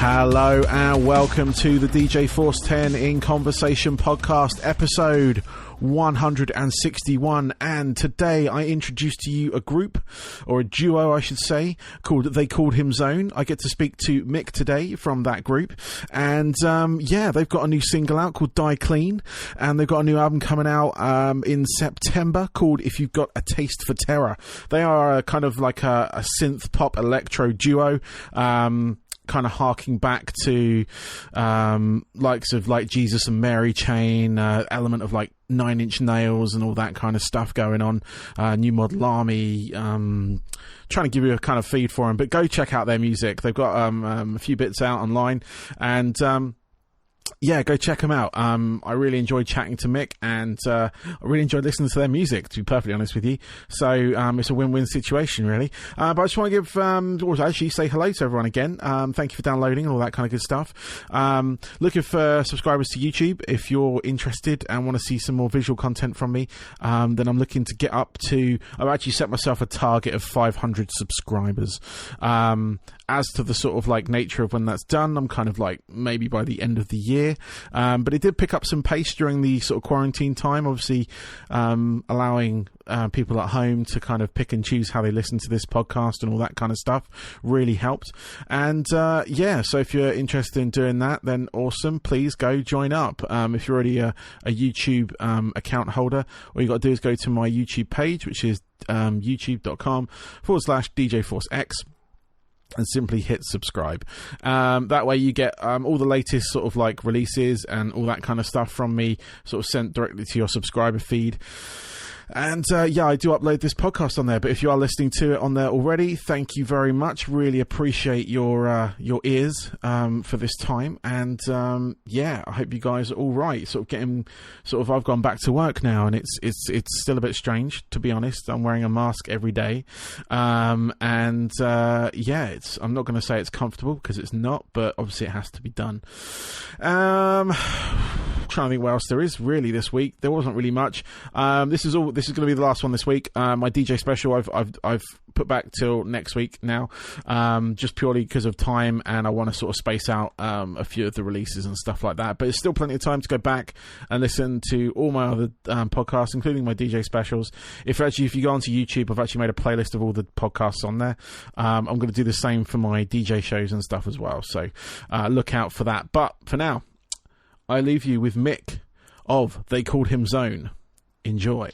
Hello and welcome to the DJ Force 10 in Conversation podcast, episode 161, and today I introduce to you a group, or a duo I should say, called They Called Him Zone. I get to speak to Mick today from that group, and they've got a new single out called Die Clean, and they've got a new album coming out in September called If You've Got a Taste for Terror. They are kind of like a synth pop electro duo, kind of harking back to likes of like Jesus and Mary Chain, element of like Nine Inch Nails and all that kind of stuff going on. New Model Army, trying to give you a kind of feed for them, but go check out their music. They've got a few bits out online, and go check them out. I really enjoyed chatting to Mick, and I really enjoyed listening to their music, to be perfectly honest with you. So it's a win-win situation, really. But I just want to give, or actually say hello to everyone again. Thank you for downloading and all that kind of good stuff. Looking for subscribers to YouTube. If you're interested and want to see some more visual content from me, then I'm looking to get up to, I've actually set myself a target of 500 subscribers. As to the sort of like nature of when that's done, I'm kind of like maybe by the end of the year. But it did pick up some pace during the sort of quarantine time, obviously allowing people at home to kind of pick and choose how they listen to this podcast and all that kind of stuff really helped. And so if you're interested in doing that, then awesome, please go join up. If you're already a YouTube account holder, all you got to do is go to my YouTube page, which is youtube.com/DJForceX, and simply hit subscribe. That way you get all the latest sort of like releases and all that kind of stuff from me sort of sent directly to your subscriber feed. And I do upload this podcast on there, but if you are listening to it on there already, thank you very much. Really appreciate your ears for this time. And I hope you guys are all right. I've gone back to work now, and it's still a bit strange, to be honest. I'm wearing a mask every day, I'm not going to say it's comfortable, because it's not, but obviously it has to be done. Trying to think what else there is really this week. There wasn't really much. This is going to be the last one this week. My DJ special I've put back till next week now, just purely because of time, and I want to sort of space out a few of the releases and stuff like that. But it's still plenty of time to go back and listen to all my other podcasts, including my DJ specials. If you go onto YouTube, I've actually made a playlist of all the podcasts on there. I'm going to do the same for my DJ shows and stuff as well. So look out for that. But for now, I leave you with Mick of They Called Him Zone. Enjoy.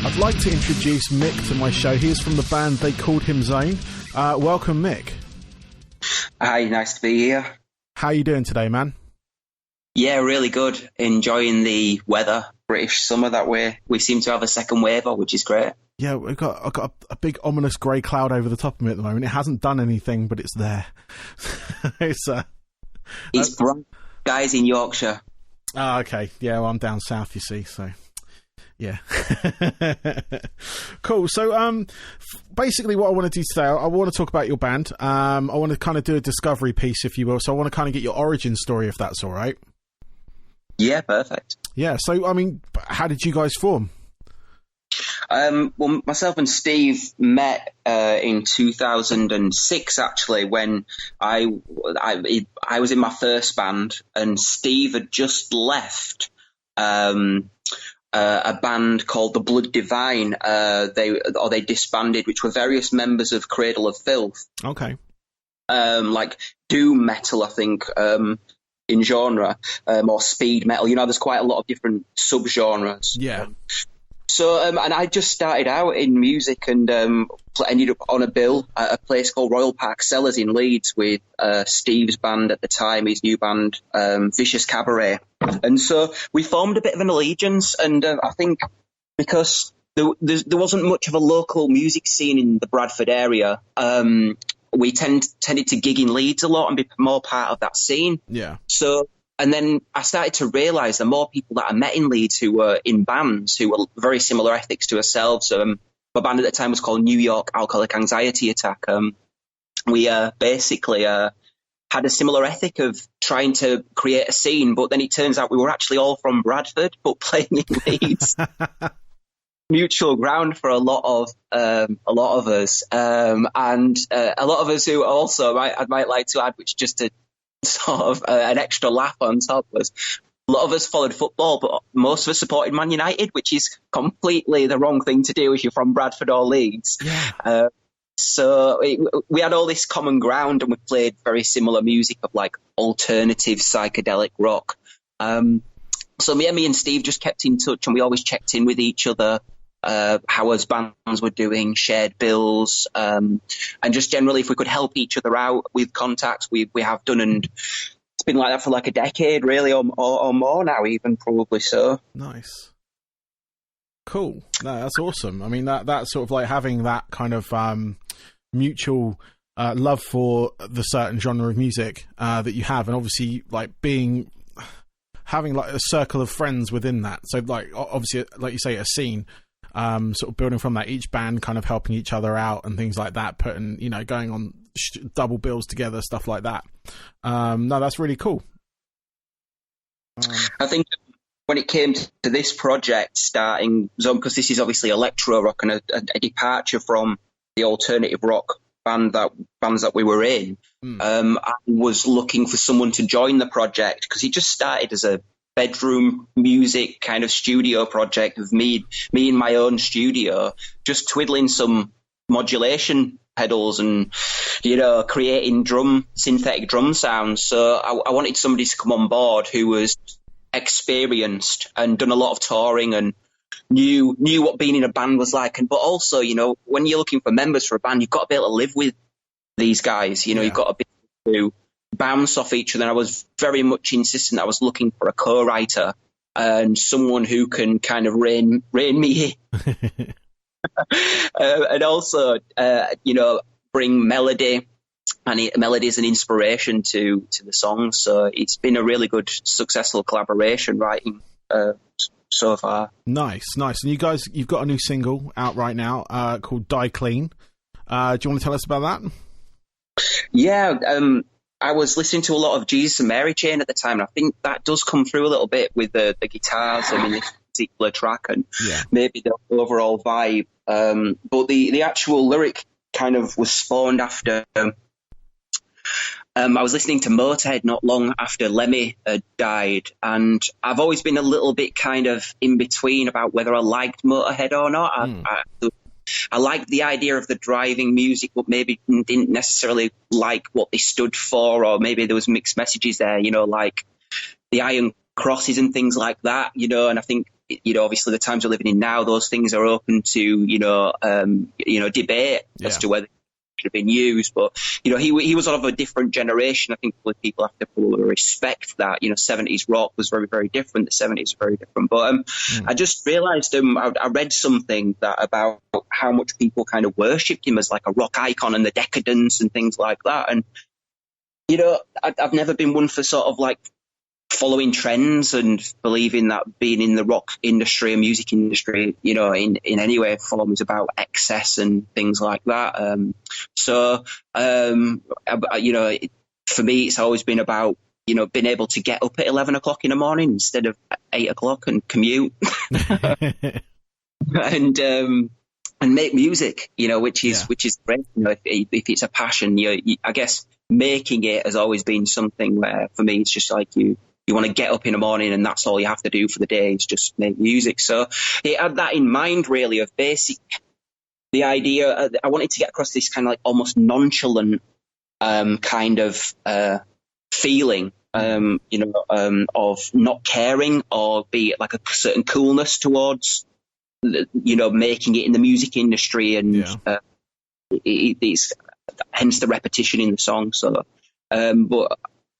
I'd like to introduce Mick to my show. He is from the band They Called Him Zone. Welcome, Mick. Hi, nice to be here. How are you doing today, man? Yeah, really good. Enjoying the weather, British summer that way. We seem to have a second wave, which is great. Yeah, I've got a big ominous grey cloud over the top of me at the moment. It hasn't done anything, but it's there. It's bright guys in Yorkshire. Oh, okay. Yeah, well, I'm down south, you see, so yeah. Cool. So basically what I want to do today, I want to talk about your band. I want to kind of do a discovery piece, if you will. So I want to kind of get your origin story, if that's all right. Yeah, perfect. Yeah, so I mean, how did you guys form? Well, myself and Steve met in 2006, actually, when I was in my first band, and Steve had just left a band called The Blood Divine. They disbanded, which were various members of Cradle of Filth. Okay. Like doom metal, I think, in genre, or speed metal. You know, there's quite a lot of different subgenres. Yeah. So, and I just started out in music, and ended up on a bill at a place called Royal Park Cellars in Leeds with Steve's band at the time, his new band, Vicious Cabaret. And so we formed a bit of an allegiance, and I think because there wasn't much of a local music scene in the Bradford area, we tended to gig in Leeds a lot and be more part of that scene. Yeah. So, and then I started to realise the more people that I met in Leeds who were in bands who were very similar ethics to ourselves. My band at the time was called New York Alcoholic Anxiety Attack. we basically had a similar ethic of trying to create a scene, but then it turns out we were actually all from Bradford, but playing in Leeds. Mutual ground for a lot of us, and a lot of us who also I might like to add, which just to sort of an extra laugh on top, was a lot of us followed football, but most of us supported Man United, which is completely the wrong thing to do if you're from Bradford or Leeds. Yeah. So we had all this common ground, and we played very similar music of like alternative psychedelic rock. So me and Steve just kept in touch, and we always checked in with each other, how us bands were doing, shared bills, and just generally if we could help each other out with contacts, we have done, and it's been like that for like a decade, really, or more now, even, probably so. Nice. Cool. No, that's awesome. I mean, that's sort of like having that kind of mutual love for the certain genre of music that you have, and obviously like having like a circle of friends within that. So like obviously, like you say, a scene, sort of building from that, each band kind of helping each other out and things like that, putting, going on double bills together, stuff like that. No, that's really cool. I think when it came to this project starting, because this is obviously electro rock and a departure from the alternative rock bands that we were in, I was looking for someone to join the project because it just started as a bedroom music kind of studio project of me in my own studio, just twiddling some modulation pedals and creating synthetic drum sounds. So I wanted somebody to come on board who was experienced and done a lot of touring and knew what being in a band was like. But also, when you're looking for members for a band, you've got to be able to live with these guys. You've got to be able to bounce off each other. And I was very much insistent I was looking for a co-writer and someone who can kind of rein me in. And also, bring melodies and inspiration to the songs. So it's been a really good, successful collaboration writing so far. Nice. And you've got a new single out right now called Die Clean. Do you want to tell us about that? Yeah, I was listening to a lot of Jesus and Mary Chain at the time, and I think that does come through a little bit with the guitars in this particular track and maybe the overall vibe. But the actual lyric kind of was spawned after I was listening to Motorhead not long after Lemmy had died, and I've always been a little bit kind of in between about whether I liked Motorhead or not. I liked the idea of the driving music, but maybe didn't necessarily like what they stood for, or maybe there was mixed messages there, like the iron crosses and things like that, and I think, obviously the times we're living in now, those things are open to, debate as to whether it should have been used. But, he was sort of a different generation. I think people have to probably respect that. 70s rock was very, very different. The 70s were very different. But I just realised I read something about how much people kind of worshipped him as like a rock icon and the decadence and things like that. And, I've never been one for sort of like following trends and believing that being in the rock industry and music industry, in any way is about excess and things like that. For me, it's always been about, being able to get up at 11 o'clock in the morning instead of 8 o'clock and commute and make music, which is great. If it's a passion, I guess making it has always been something where for me, it's just like you want to get up in the morning and that's all you have to do for the day is just make music. So it had that in mind, really, of the idea. I wanted to get across this kind of like almost nonchalant kind of feeling, of not caring or be like a certain coolness towards, making it in the music industry. And it's hence the repetition in the song. So, but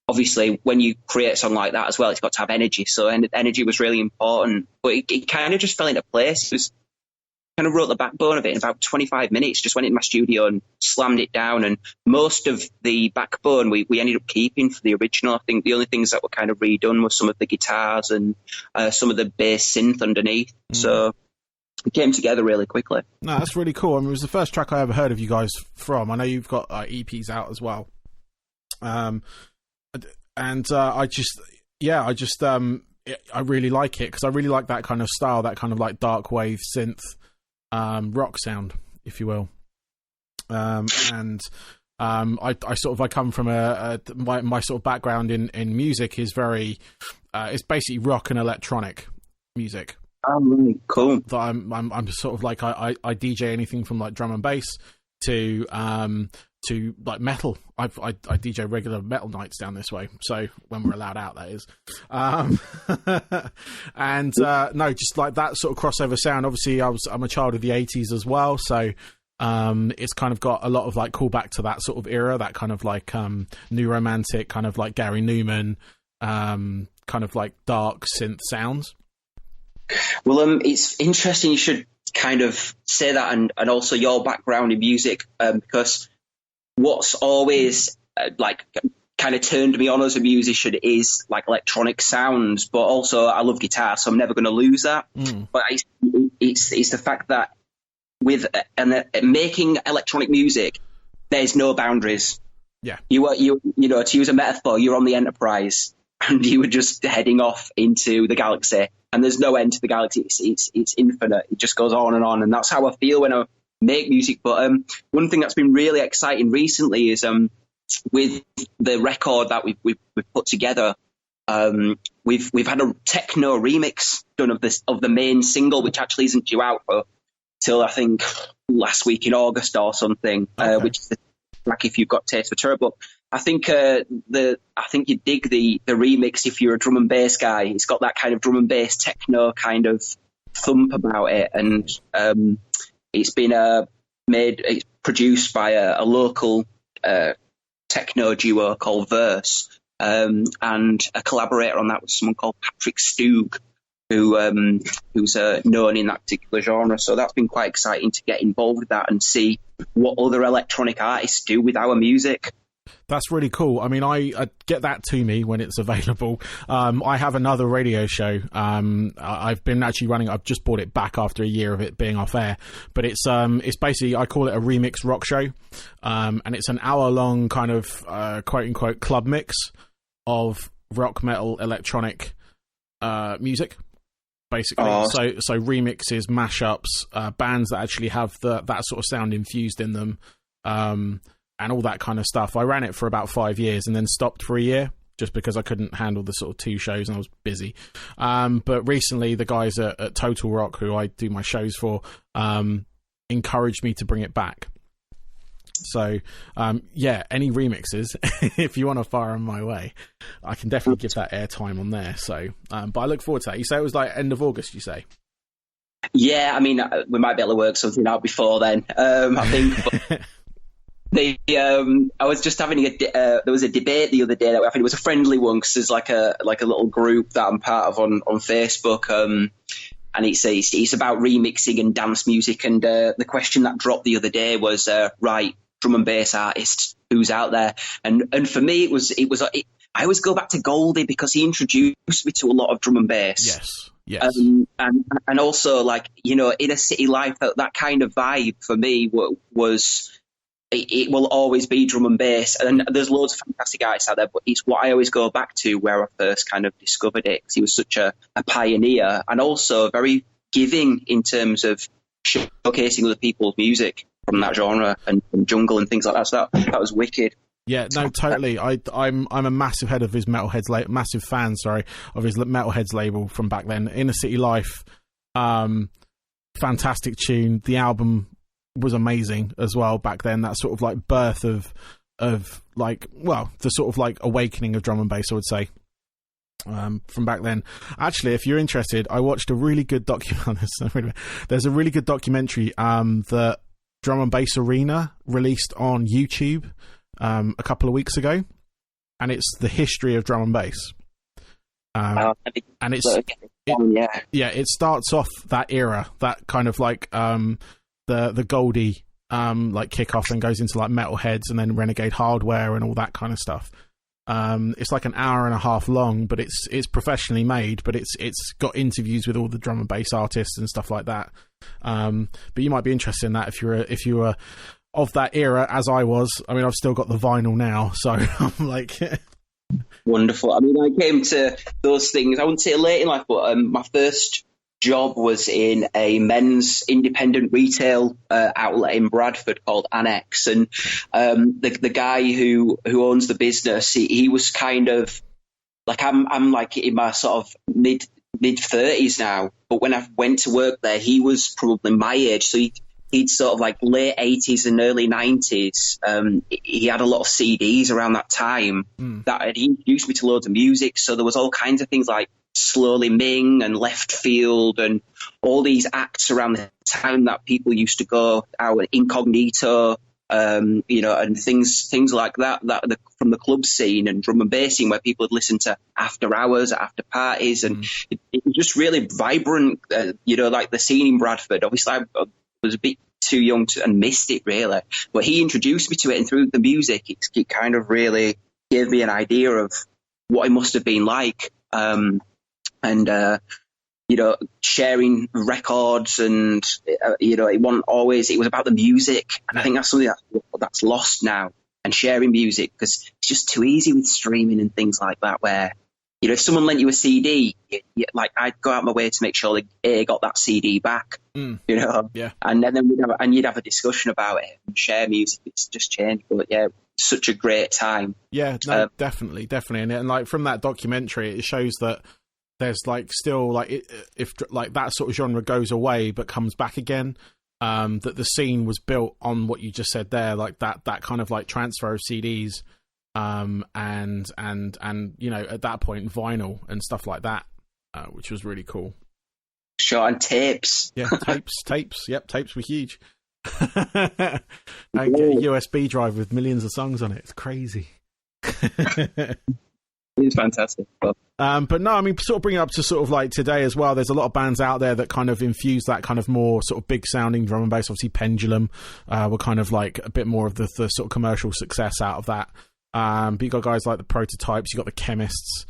obviously, when you create a song like that as well, it's got to have energy. So energy was really important. But it kind of just fell into place. It was kind of wrote the backbone of it in about 25 minutes, just went into my studio and slammed it down. And most of the backbone we ended up keeping for the original. I think the only things that were kind of redone were some of the guitars and some of the bass synth underneath. So it came together really quickly. No, that's really cool. I mean, it was the first track I ever heard of you guys from. I know you've got EPs out as well. I really like it because I really like that kind of style, that kind of like dark wave synth rock sound, if you will. I come from my sort of background in music is very it's basically rock and electronic music. Oh, really cool. That I'm sort of like I DJ anything from like drum and bass to like metal. I DJ regular metal nights down this way, so when we're allowed out, that is. No, just like that sort of crossover sound. Obviously, I'm a child of the 80s as well, so it's kind of got a lot of like callback to that sort of era, that kind of like new romantic, kind of like Gary Newman, kind of like dark synth sounds. Well, it's interesting you should kind of say that, and also your background in music, because what's always like kind of turned me on as a musician is like electronic sounds, but also I love guitar, so I'm never going to lose that. But it's the fact that with making electronic music, there's no boundaries. Yeah, you know, to use a metaphor, you're on the Enterprise and you were just heading off into the galaxy, and there's no end to the galaxy. It's infinite. It just goes on, and that's how I feel when I make music. But one thing that's been really exciting recently is with the record that we've put together, we've had a techno remix done of the main single, which actually isn't due out till I think last week in August or something. Okay. Which is like If You've Got Taste for Terror. But I think you dig the remix if you're a drum and bass guy. It's got that kind of drum and bass techno kind of thump about it, and it's been it's produced by a local techno duo called Verse, and a collaborator on that was someone called Patrick Stoog, who's known in that particular genre. So that's been quite exciting to get involved with that and see what other electronic artists do with our music. That's really cool. I mean, I get that to me when it's available. I have another radio show. I've been actually running. I've just brought it back after a year of it being off air. But it's basically, I call it a remix rock show, and it's an hour-long kind of quote-unquote club mix of rock, metal, electronic music, basically. So remixes, mashups, bands that actually have that sort of sound infused in them. And all that kind of stuff. I ran it for about 5 years and then stopped for a year just because I couldn't handle the sort of 2 shows and I was busy. But recently the guys at Total Rock, who I do my shows for, encouraged me to bring it back. So, any remixes, if you want to fire them my way, I can definitely give that airtime on there. So, but I look forward to that. You say it was like end of August, you say? Yeah, I mean, we might be able to work something out before then, I think. But I was just having there was a debate the other day that I think it was a friendly one because there's like a little group that I'm part of on Facebook, and it's about remixing and dance music, and the question that dropped the other day was right, drum and bass artist, who's out there, and for me it was I always go back to Goldie because he introduced me to a lot of drum and bass. Yes. And also, like, you know, in a city life, that kind of vibe for me was. It will always be drum and bass, and there's loads of fantastic artists out there, but it's what I always go back to where I first kind of discovered it, because he was such a pioneer and also very giving in terms of showcasing other people's music from that genre and jungle and things like that. So that was wicked. Yeah, no, totally. I'm a massive head of his Metalheads massive fan, of his Metalheads label from back then. Inner City Life, fantastic tune. The album was amazing as well back then. That sort of like birth of like, well, the sort of like awakening of drum and bass, I would say, from back then. Actually, if you're interested, I watched a really good there's a really good documentary that Drum and Bass Arena released on YouTube a couple of weeks ago, and it's the history of drum and bass. And it starts off that era, that kind of like the Goldie like kickoff, and goes into like Metalheads and then Renegade Hardware and all that kind of stuff. It's like an hour and a half long, but it's professionally made, but it's got interviews with all the drum and bass artists and stuff like that. But you might be interested in that if you were of that era, as I was. I mean, I've still got the vinyl now, so I'm like... Wonderful. I mean, I came to those things, I wouldn't say late in life, but my first job was in a men's independent retail outlet in Bradford called Annex, and the guy who owns the business, he was kind of like, I'm like in my sort of mid 30s now, but when I went to work there, he was probably my age, so he'd sort of like late 80s and early 90s. He had a lot of CDs around that time that he introduced me to loads of music. So there was all kinds of things like Slowly Ming and Left Field and all these acts around the town that people used to go out, Incognito, and things like that from the club scene and drum and bass scene, where people would listen to after hours, after parties, and it was just really vibrant. Like the scene in Bradford. Obviously, I was a bit too young and missed it really, but he introduced me to it, and through the music, it kind of really gave me an idea of what it must have been like. Sharing records, and it wasn't always. It was about the music, and I think that's something that's lost now. And sharing music, because it's just too easy with streaming and things like that, where if someone lent you a CD, I'd go out my way to make sure they got that CD back, and then you'd have a discussion about it and share music. It's just changed, but yeah, such a great time. Yeah, no, definitely, and like from that documentary, it shows that there's like still like if like that sort of genre goes away but comes back again, that the scene was built on what you just said there, like that kind of like transfer of CDs. And at that point vinyl and stuff like that, which was really cool. Sure, and tapes. Yeah, tapes. Yep, tapes were huge. I get a USB drive with millions of songs on it. It's crazy. It's fantastic. But no, I mean, sort of bring it up to sort of like today as well. There's a lot of bands out there that kind of infuse that kind of more sort of big sounding drum and bass. Obviously, Pendulum were kind of like a bit more of the sort of commercial success out of that. But you got guys like the Prototypes, you got the Chemists,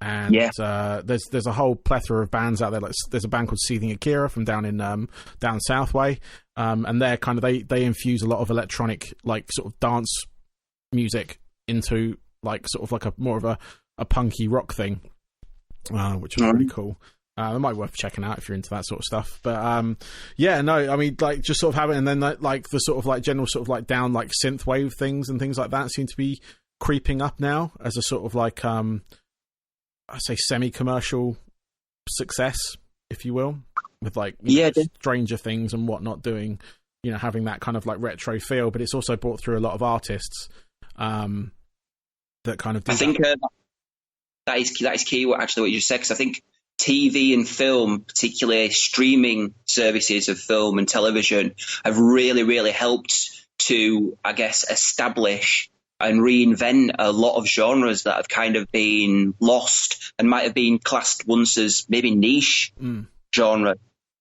there's a whole plethora of bands out there. Like there's a band called Seething Akira from down Southway, and they're kind of they infuse a lot of electronic, like sort of dance music into like sort of like a more of a punky rock thing, which was really cool. It might be worth checking out if you're into that sort of stuff. But I mean, like just sort of having, and then like the sort of like general sort of like down like synthwave things and things like that seem to be creeping up now as a sort of like I say semi-commercial success, if you will, with like Stranger Things and whatnot doing, having that kind of like retro feel. But it's also brought through a lot of artists that kind of do I think that is key. Actually, what you just said, because I think TV and film, particularly streaming services of film and television, have really, really helped to, I guess, establish and reinvent a lot of genres that have kind of been lost and might have been classed once as maybe niche genre,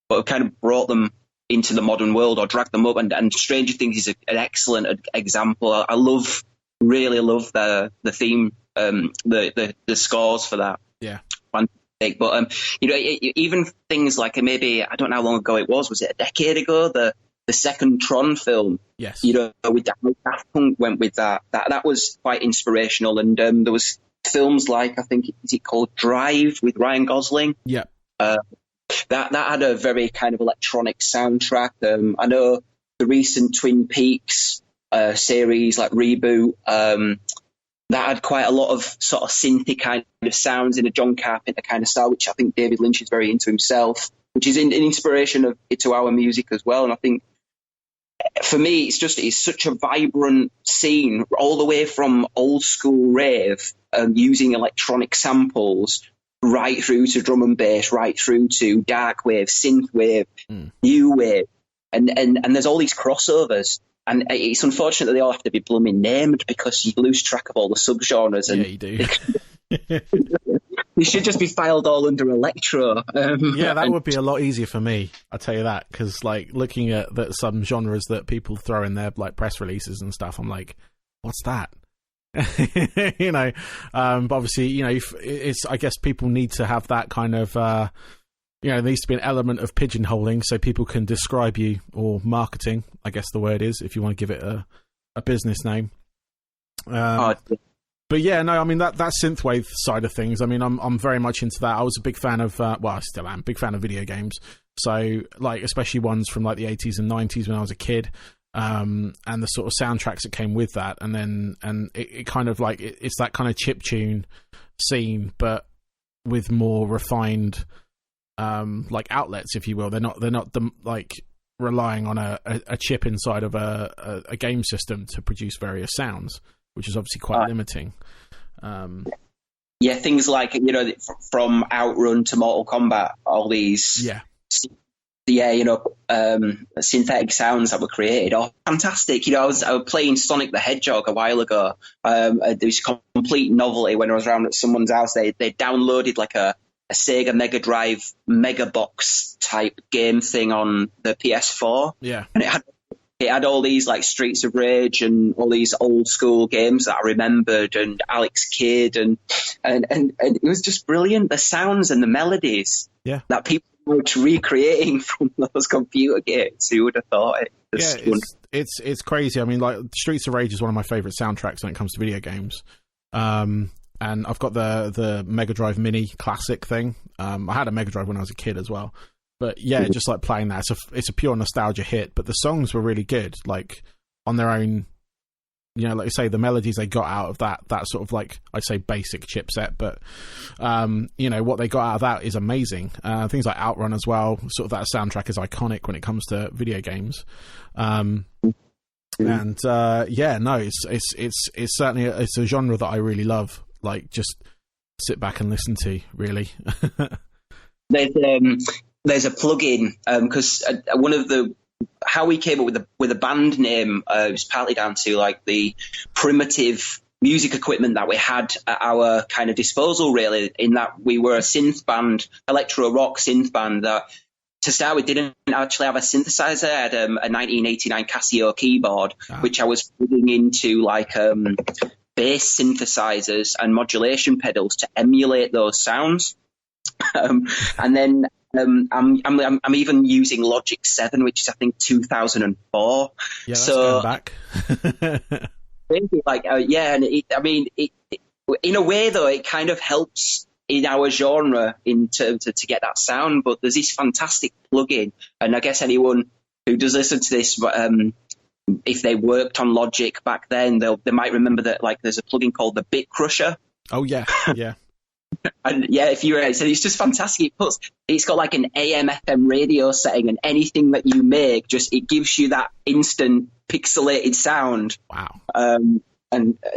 but have kind of brought them into the modern world or dragged them up. And Stranger Things is an excellent example. I really love the theme, the scores for that. Yeah. But even things like maybe, I don't know how long ago it was it a decade ago, the second Tron film? Yes. With Daft Punk went with that was quite inspirational, and there was films like, I think, is it called Drive with Ryan Gosling? Yeah. That had a very kind of electronic soundtrack. I know the recent Twin Peaks series, like Reboot, that had quite a lot of sort of synthy kind of sounds in a John Carpenter kind of style, which I think David Lynch is very into himself, which is an inspiration to our music as well. And I think for me, it's such a vibrant scene, all the way from old school rave, using electronic samples, right through to drum and bass, right through to dark wave, synth wave, new wave, and there's all these crossovers. And it's unfortunate that they all have to be blooming named, because you lose track of all the subgenres. And yeah, you do. They should just be filed all under electro. That would be a lot easier for me, I'll tell you that, because like looking at some genres that people throw in their like press releases and stuff, I'm like, what's that? you know. But obviously, you know, it's, I guess people need to have that kind of, you know, there needs to be an element of pigeonholing so people can describe you, or marketing, I guess the word is, if you want to give it a business name. But yeah, no, I mean that synthwave side of things. I mean, I'm very much into that. I was a big fan of, well, I still am, big fan of video games. So like, especially ones from like the 80s and 90s when I was a kid, and the sort of soundtracks that came with that, and it kind of like it's that kind of chiptune scene, but with more refined, like outlets, if you will. They're not like relying on a chip inside of a game system to produce various sounds, which is obviously quite limiting. Yeah, things like, you know, from Outrun to Mortal Kombat, all these, you know, synthetic sounds that were created are fantastic. You know, I was playing Sonic the Hedgehog a while ago. There was a complete novelty when I was around at someone's house. They downloaded like a Sega Mega Drive Mega Box type game thing on the PS4. Yeah, and it had all these like Streets of Rage and all these old school games that I remembered, and Alex Kidd, and it was just brilliant. The sounds and the melodies that people were recreating from those computer games. Who would have thought it? It's crazy. I mean, like Streets of Rage is one of my favorite soundtracks when it comes to video games. And I've got the Mega Drive Mini Classic thing. I had a Mega Drive when I was a kid as well. But yeah, just like playing that, it's a pure nostalgia hit. But the songs were really good, like on their own. You know, like you say, the melodies they got out of that sort of like, I'd say basic chipset, but you know, what they got out of that is amazing. Things like Outrun as well. Sort of that soundtrack is iconic when it comes to video games. And yeah, no, it's certainly it's a genre that I really love. Like, just sit back and listen to. Really. There's a plugin because one of the how we came up with a band name was partly down to like the primitive music equipment that we had at our kind of disposal, really, in that we were a synth band, electro rock synth band that to start with didn't actually have a synthesizer. I had a 1989 Casio keyboard, which I was plugging into like bass synthesizers and modulation pedals to emulate those sounds. And then I'm even using Logic 7, which is I think 2004. Yeah, that's going back. Like and it, in a way though, it kind of helps in our genre in terms of to get that sound. But there's this fantastic plugin, and I guess anyone who does listen to this, if they worked on Logic back then, they might remember that like there's a plugin called the Bit Crusher. Oh yeah, yeah. And yeah, if you're so it's just fantastic. It's got like an AM FM radio setting, and anything that you make, it gives you that instant pixelated sound. Wow. And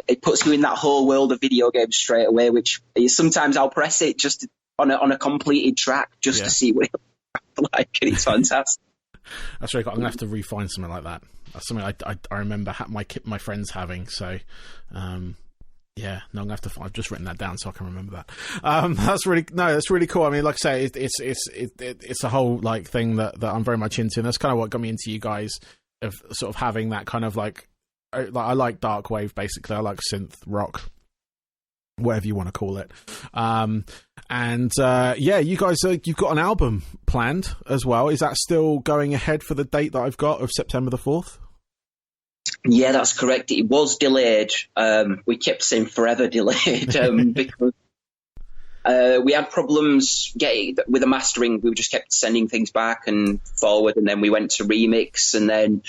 it puts you in that whole world of video games straight away. Which sometimes I'll press it just on a completed track just to see what it looks like, and it's fantastic. That's really cool. I'm gonna have to re-find something like that. That's something I remember my friends having. So. Yeah, no, I'm gonna have to. I've just written that down so I can remember that. That's really cool. I mean, like I say, it's a whole like thing that I'm very much into, and that's kind of what got me into you guys, of sort of having that kind of like I like dark wave basically. I like synth rock, whatever you want to call it. Yeah, you guys, you've got an album planned as well. Is that still going ahead for the date that I've got of September the 4th? Yeah, that's correct. It was delayed. We kept saying forever delayed because we had problems getting with the mastering. We just kept sending things back and forward, and then we went to remix, and then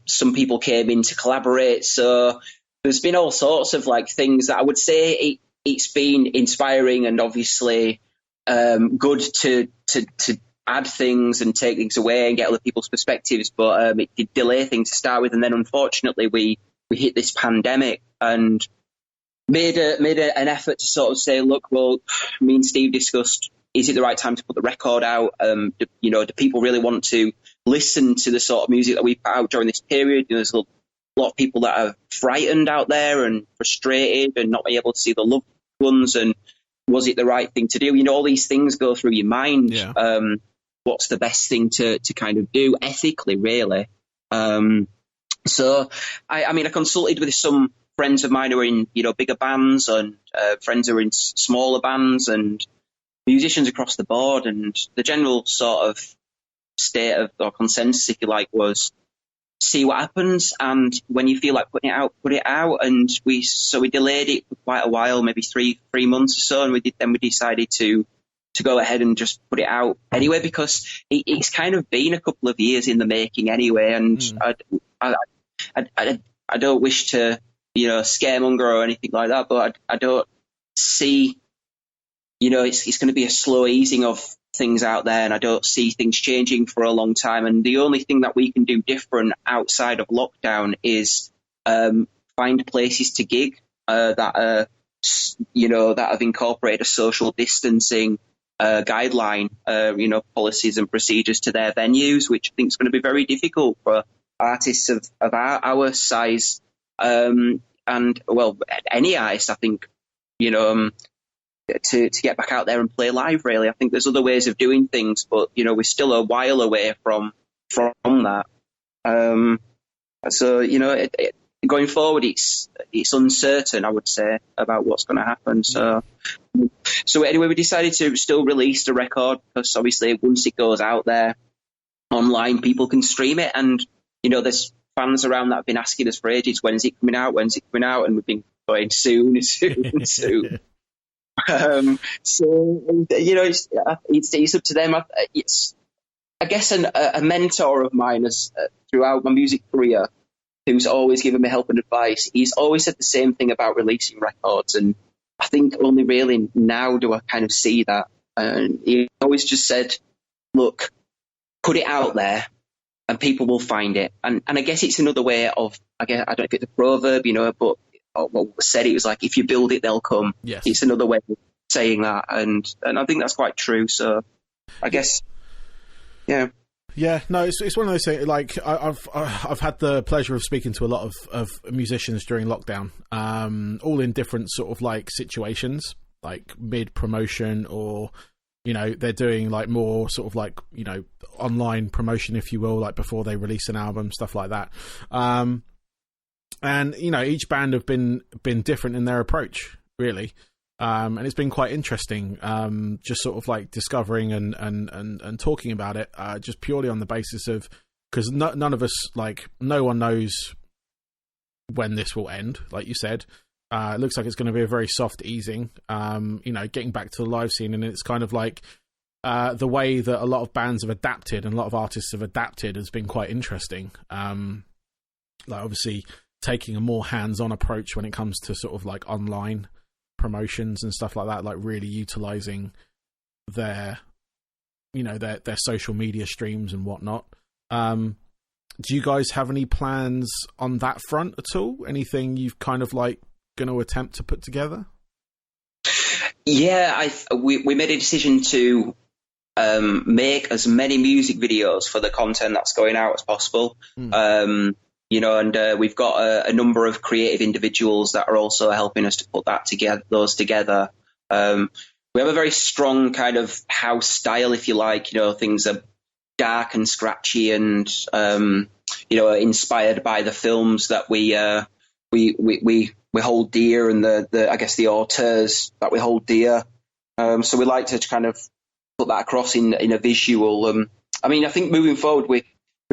some people came in to collaborate. So there's been all sorts of like things that I would say it's been inspiring and obviously good to add things and take things away and get other people's perspectives, but it did delay things to start with, and then unfortunately we hit this pandemic and made an effort to sort of say, look, well, me and Steve discussed, is it the right time to put the record out? Do people really want to listen to the sort of music that we put out during this period? There's a lot of people that are frightened out there and frustrated and not being able to see the loved ones, and was it the right thing to do? All these things go through your mind. Yeah. What's the best thing to kind of do ethically, really? So, I consulted with some friends of mine who are in, bigger bands, and friends who are in smaller bands, and musicians across the board. And the general sort of state of, or consensus, if you like, was see what happens. And when you feel like putting it out, put it out. And we delayed it for quite a while, maybe three months or so. And we decided to go ahead and just put it out anyway, because it's kind of been a couple of years in the making anyway. And I don't wish to, scaremonger or anything like that, but I don't see, it's going to be a slow easing of things out there, and I don't see things changing for a long time. And the only thing that we can do different outside of lockdown is find places to gig that have incorporated a social distancing guideline, policies and procedures to their venues, which I think is going to be very difficult for artists of our size, and well, any artist, I think, to get back out there and play live. Really, I think there's other ways of doing things, but we're still a while away from that. So going forward, it's uncertain, I would say, about what's going to happen. So anyway, we decided to still release the record, because obviously once it goes out there online, people can stream it. And there's fans around that have been asking us for ages, when's it coming out? And we've been going soon. So it's up to them. It's, I guess, a mentor of mine has throughout my music career, who's always given me help and advice. He's always said the same thing about releasing records, and I think only really now do I kind of see that. And he always just said, look, put it out there and people will find it. And I guess it's another way of, I don't know if it's a proverb, but what was said, it was like, if you build it, they'll come. Yes. It's another way of saying that. And I think that's quite true. So I guess, yeah. Yeah, no, it's one of those things. Like I've had the pleasure of speaking to a lot of musicians during lockdown, all in different sort of like situations, like mid promotion, or they're doing like more sort of like online promotion, if you will, like before they release an album, stuff like that. And each band have been different in their approach, really. And it's been quite interesting, just sort of like discovering and talking about it, just purely on the basis of, because none of us, like, no one knows when this will end. Like you said, it looks like it's going to be a very soft easing, getting back to the live scene. And it's kind of like the way that a lot of bands have adapted and a lot of artists have adapted has been quite interesting. Like obviously taking a more hands-on approach when it comes to sort of like online promotions and stuff like that, like really utilizing their social media streams and whatnot. Do you guys have any plans on that front at all? Anything you've kind of like going to attempt to put together? Yeah, we made a decision to make as many music videos for the content that's going out as possible. And we've got a number of creative individuals that are also helping us to put those together. We have a very strong kind of house style, if you like. Things are dark and scratchy, and inspired by the films that we hold dear, and the auteurs that we hold dear. So we like to kind of put that across in a visual. I think moving forward, we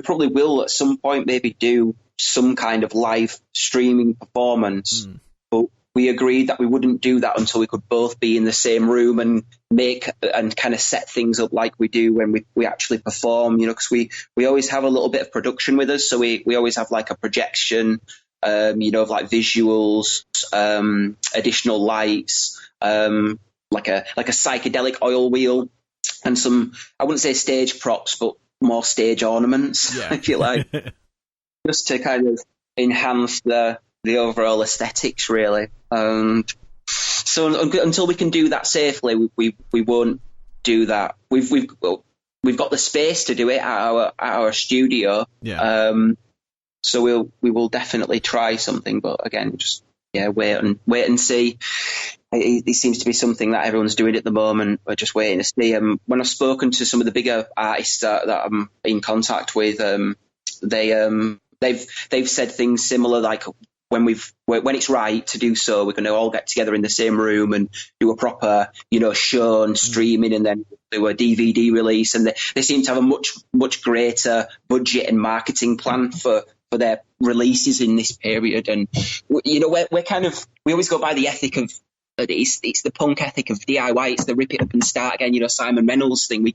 probably will at some point maybe do some kind of live streaming performance, but we agreed that we wouldn't do that until we could both be in the same room and make and kind of set things up like we do when we actually perform, because we always have a little bit of production with us. So we always have like a projection, of like visuals, additional lights, like a psychedelic oil wheel, and some, I wouldn't say stage props, but more stage ornaments, if you like, just to kind of enhance the overall aesthetics, really. So until we can do that safely, we won't do that. We've got the space to do it at our studio. So we will definitely try something, but again, just wait and see. It seems to be something that everyone's doing at the moment. We're just waiting to see. When I've spoken to some of the bigger artists that I'm in contact with, they've said things similar, like when it's right to do so, we're going to all get together in the same room and do a proper, show and streaming, and then do a DVD release. And they seem to have a much greater budget and marketing plan for their releases in this period. And we always go by the ethic of it's the punk ethic of DIY. It's the rip it up and start again. Simon Reynolds thing. We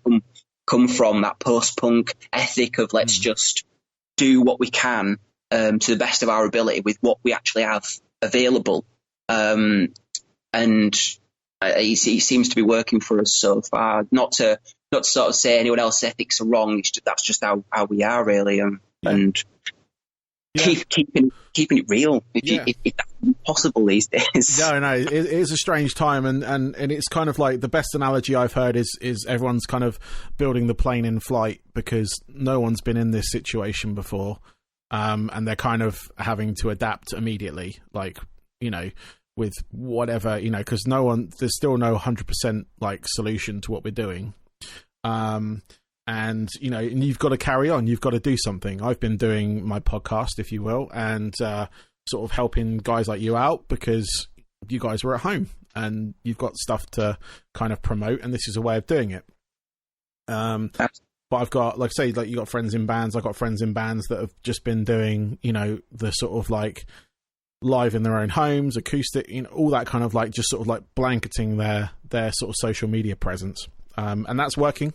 come from that post-punk ethic of let's just do what we can to the best of our ability with what we actually have available. And it seems to be working for us so far. Not to sort of say anyone else's ethics are wrong. That's just how we are, really. And keeping it real, if that's possible these days. No, it is a strange time, and it's kind of like the best analogy I've heard is everyone's kind of building the plane in flight because no one's been in this situation before, and they're kind of having to adapt immediately, like, with whatever, because there's still no 100% like solution to what we're doing. And you've got to carry on. You've got to do something. I've been doing my podcast, if you will, and sort of helping guys like you out because you guys were at home and you've got stuff to kind of promote, and this is a way of doing it. But I've got, like I say, like you got friends in bands. I've got friends in bands that have just been doing, the sort of like live in their own homes, acoustic, all that kind of like just sort of like blanketing their sort of social media presence. And that's working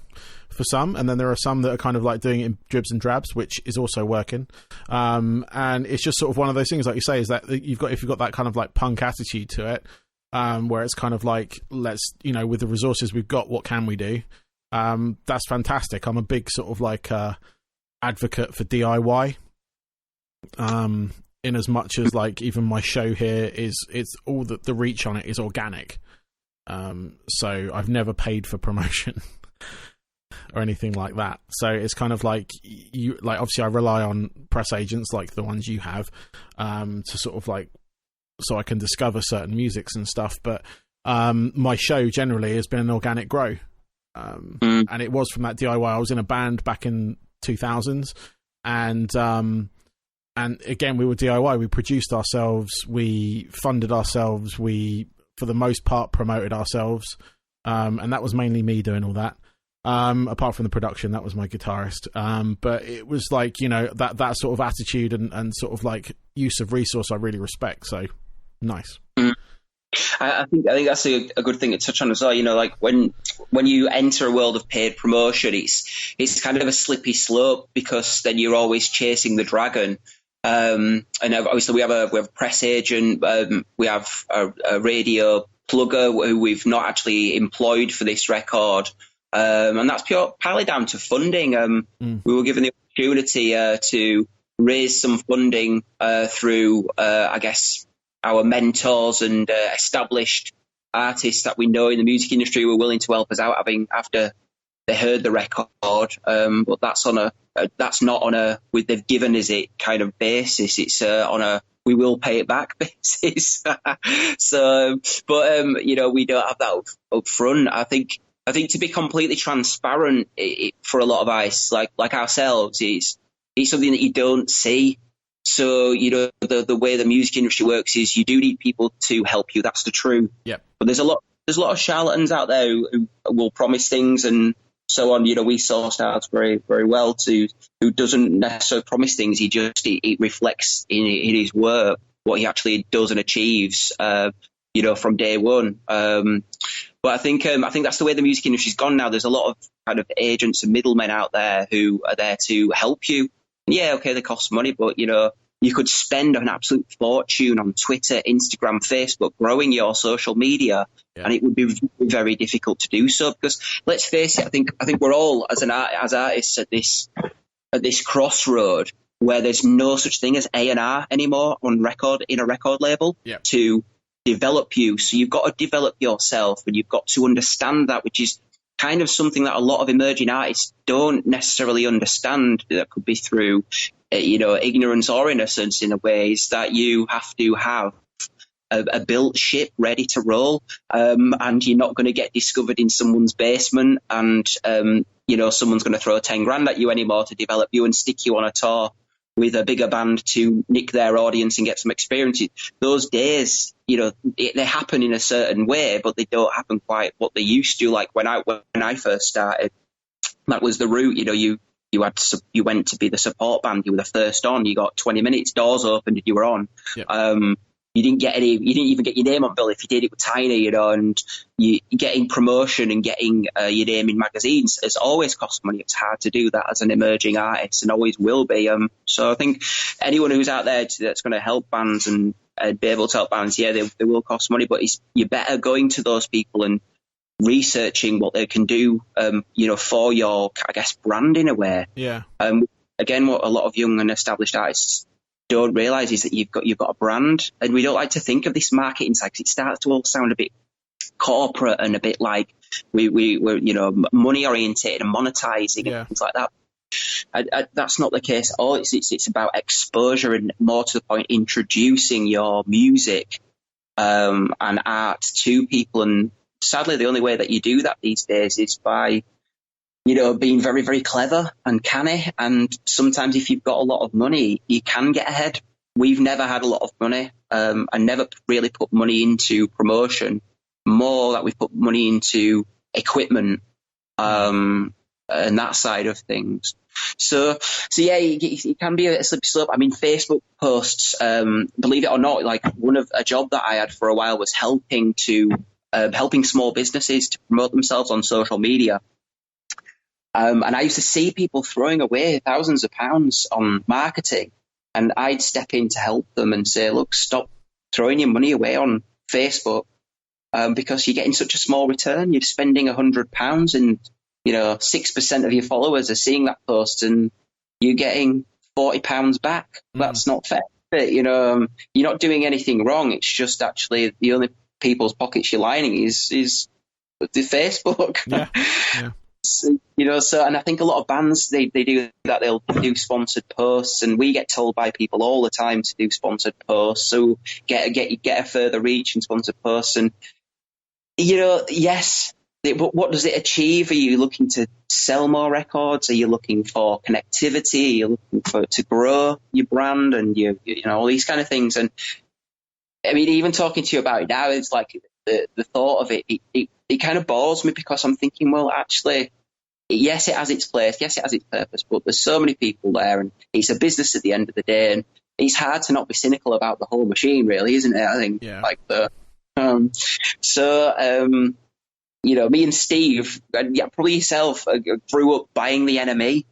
for some, and then there are some that are kind of like doing it in dribs and drabs, which is also working. And it's just sort of one of those things, like you say, is that if you've got that kind of like punk attitude to it, where it's kind of like, let's, with the resources we've got, what can we do? That's fantastic. I'm a big sort of like advocate for DIY. In as much as like even my show here it's all the reach on it is organic. So I've never paid for promotion or anything like that. So it's kind of like obviously I rely on press agents like the ones you have, to sort of like, so I can discover certain musics and stuff. But, my show generally has been an organic grow. And it was from that DIY. I was in a band back in 2000s and again, we were DIY. We produced ourselves. We funded ourselves. We, for the most part, promoted ourselves, and that was mainly me doing all that. Apart from the production, that was my guitarist. But it was like, that sort of attitude and sort of like use of resource I really respect. So nice. I think that's a good thing to touch on as well. Like when you enter a world of paid promotion, it's kind of a slippery slope because then you're always chasing the dragon. And obviously we have a press agent, we have a radio plugger who we've not actually employed for this record, and that's partly down to funding. We were given the opportunity to raise some funding through, I guess, our mentors and established artists that we know in the music industry were willing to help us out after they heard the record, but that's not on a they've given us it kind of basis. It's on a we will pay it back basis. So, but we don't have that up front. I think to be completely transparent, for a lot of us like ourselves, it's something that you don't see. So the way the music industry works is you do need people to help you. That's the truth. Yeah. But there's a lot of charlatans out there who will promise things and so on. We sourced out very, very well to who doesn't necessarily promise things. It reflects in his work what he actually does and achieves, from day one. But I think that's the way the music industry's gone now. There's a lot of kind of agents and middlemen out there who are there to help you. Yeah, okay, they cost money, but you could spend an absolute fortune on Twitter, Instagram, Facebook, growing your social media, and it would be very difficult to do so because, let's face it, I think we're all as artists at this crossroad where there's no such thing as A&R anymore in a record label to develop you. So you've got to develop yourself, and you've got to understand that, which is kind of something that a lot of emerging artists don't necessarily understand. That could be through ignorance or innocence in a way, is that you have to have a built ship ready to roll, and you're not going to get discovered in someone's basement and someone's going to throw 10 grand at you anymore to develop you and stick you on a tour with a bigger band to nick their audience and get some experience. Those days, they happen in a certain way, but they don't happen quite what they used to. Like when I first started, that was the route. You went to be the support band. You were the first on. You got 20 minutes, doors opened, and you were on. Yep. You didn't even get your name on bill. If you did, it was tiny, and you getting promotion and getting your name in magazines has always cost money. It's hard to do that as an emerging artist and always will be. So I think anyone who's out there that's going to help bands and be able to help bands, they will cost money, but you're better going to those people and researching what they can do, for your, I guess, brand in a way. Yeah. Again, what a lot of young and established artists don't realise is that you've got a brand, and we don't like to think of this marketing side because it starts to all sound a bit corporate and a bit like we're money orientated and monetizing and things like that. That's not the case at all. It's about exposure and, more to the point, introducing your music and art to people. And sadly, the only way that you do that these days is by being very, very clever and canny. And sometimes if you've got a lot of money, you can get ahead. We've never had a lot of money and never really put money into promotion. More that we've put money into equipment and that side of things. So yeah, it can be a slippery slope. I mean, Facebook posts, believe it or not, like a job that I had for a while was helping small businesses to promote themselves on social media. And I used to see people throwing away thousands of pounds on marketing, and I'd step in to help them and say, look, stop throwing your money away on Facebook because you're getting such a small return. You're spending £100 and, 6% of your followers are seeing that post and you're getting £40 back. That's not fair. You're not doing anything wrong. It's just actually the only people's pockets you're lining is the Facebook. Yeah. So, and I think a lot of bands, they do that. They'll do sponsored posts, and we get told by people all the time to do sponsored posts. So get a further reach in sponsored posts. And, yes, but what does it achieve? Are you looking to sell more records? Are you looking for connectivity? Are you looking to grow your brand and all these kind of things? And I mean, even talking to you about it now, it's like the thought of it kind of bores me, because I'm thinking, well, actually, yes, it has its place, yes, it has its purpose, but there's so many people there, and it's a business at the end of the day, and it's hard to not be cynical about the whole machine, really, isn't it? I think, me and Steve, and probably yourself, grew up buying the NME,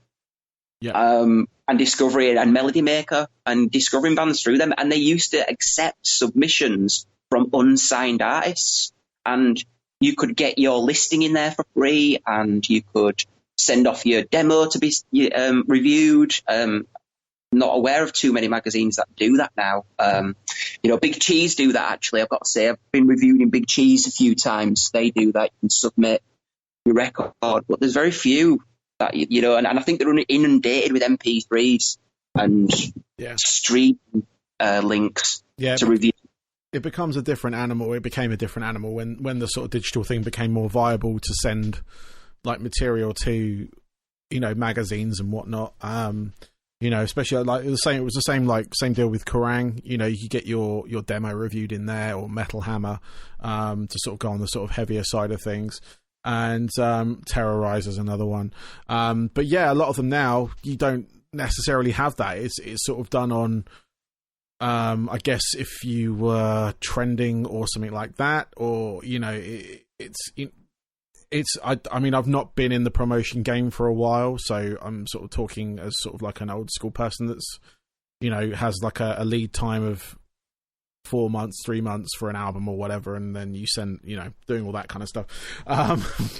and Discovery and Melody Maker, and discovering bands through them, and they used to accept submissions from unsigned artists, and you could get your listing in there for free, and you could send off your demo to be reviewed. Not aware of too many magazines that do that now. Big Cheese do that, actually. I've got to say, I've been reviewed in Big Cheese a few times. They do that. You can submit your record, but there's very few that, and I think they're inundated with MP3s and stream links to review. It becomes a different animal. It became a different animal when the sort of digital thing became more viable to send like material to, magazines and whatnot. Especially like it was the same deal with Kerrang. You could get your demo reviewed in there, or Metal Hammer, to sort of go on the sort of heavier side of things. And Terrorize is another one. But yeah, a lot of them now, you don't necessarily have that. It's sort of done on, I guess if you were trending or something like that, or I mean, I've not been in the promotion game for a while, so I'm sort of talking as sort of like an old school person that's, has like a lead time of 4 months, 3 months for an album or whatever, and then you send, doing all that kind of stuff.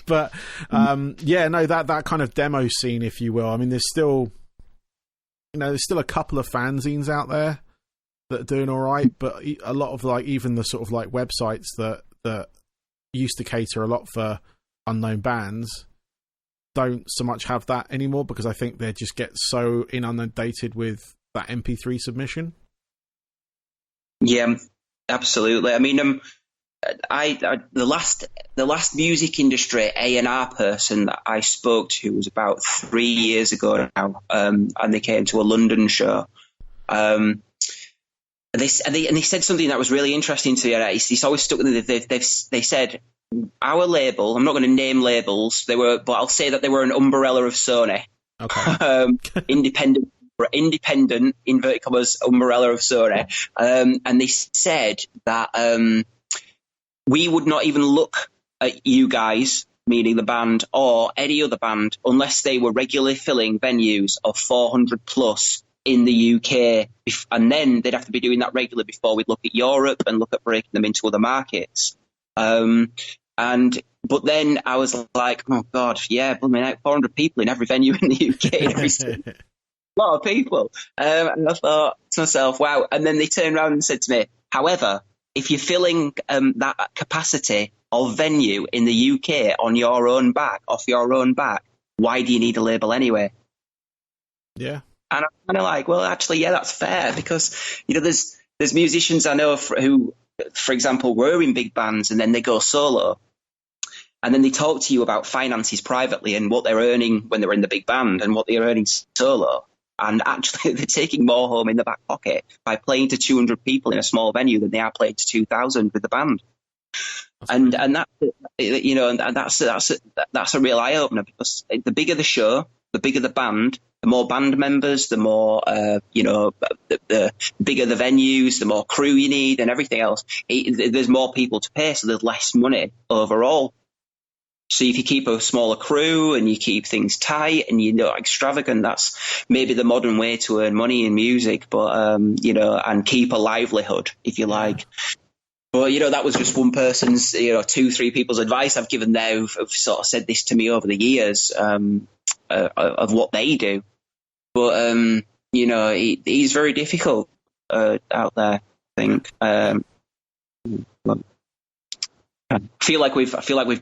That kind of demo scene, if you will. I mean, there's still a couple of fanzines out there that are doing all right, but a lot of like even the sort of like websites that used to cater a lot for unknown bands don't so much have that anymore, because I think they just get so inundated with that MP3 submission. Yeah, absolutely. I mean, the last music industry A&R person that I spoke to was about 3 years ago now, and they came to a London show. And they said something that was really interesting to me. It's always stuck with me. They said our label. I'm not going to name labels. But I'll say that they were an umbrella of Sony. Okay. Independent inverted commas umbrella of Sony. And they said that we would not even look at you guys, meaning the band, or any other band, unless they were regularly filling venues of 400 plus in the UK. And then they'd have to be doing that regularly before we'd look at Europe and look at breaking them into other markets. But then I was like, oh God, yeah, 400 people in every venue in the UK, every city. A lot of people. And I thought to myself, wow. And then they turned around and said to me, however, if you're filling that capacity of venue in the UK off your own back, why do you need a label anyway? Yeah. And I'm kind of like, well, actually, yeah, that's fair, because there's musicians I know who, for example, were in big bands and then they go solo, and then they talk to you about finances privately and what they're earning when they're in the big band and what they're earning solo. And actually, they're taking more home in the back pocket by playing to 200 people in a small venue than they are playing to 2,000 with the band. And that's a real eye opener, because the bigger the show, the bigger the band, the more band members, the more the bigger the venues, the more crew you need, and everything else. There's more people to pay, so there's less money overall. So if you keep a smaller crew and you keep things tight and you're not extravagant, that's maybe the modern way to earn money in music, but and keep a livelihood, if you like. But that was just one person's, 2-3 people's advice I've given now, have sort of said this to me over the years of what they do. But it is very difficult out there, I think. I feel like we've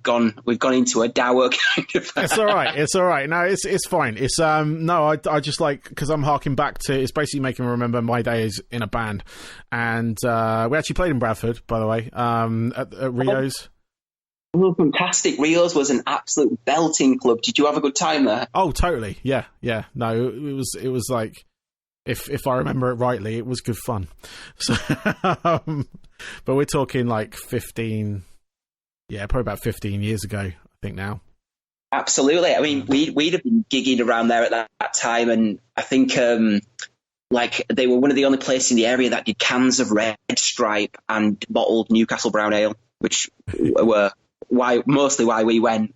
gone into a dour kind of. It's all right. No, it's fine. It's no, I just like, because I'm harking back to, it's basically making me remember my days in a band, and we actually played in Bradford, by the way, at Rio's. Oh, fantastic! Rio's was an absolute belting club. Did you have a good time there? Oh, totally. Yeah. No, it was like, if I remember it rightly, it was good fun. So, but we're talking like 15. Yeah, probably about 15 years ago, I think now. Absolutely. I mean, we'd have been gigging around there at that time, and I think they were one of the only places in the area that did cans of Red Stripe and bottled Newcastle Brown Ale, which were mostly why we went.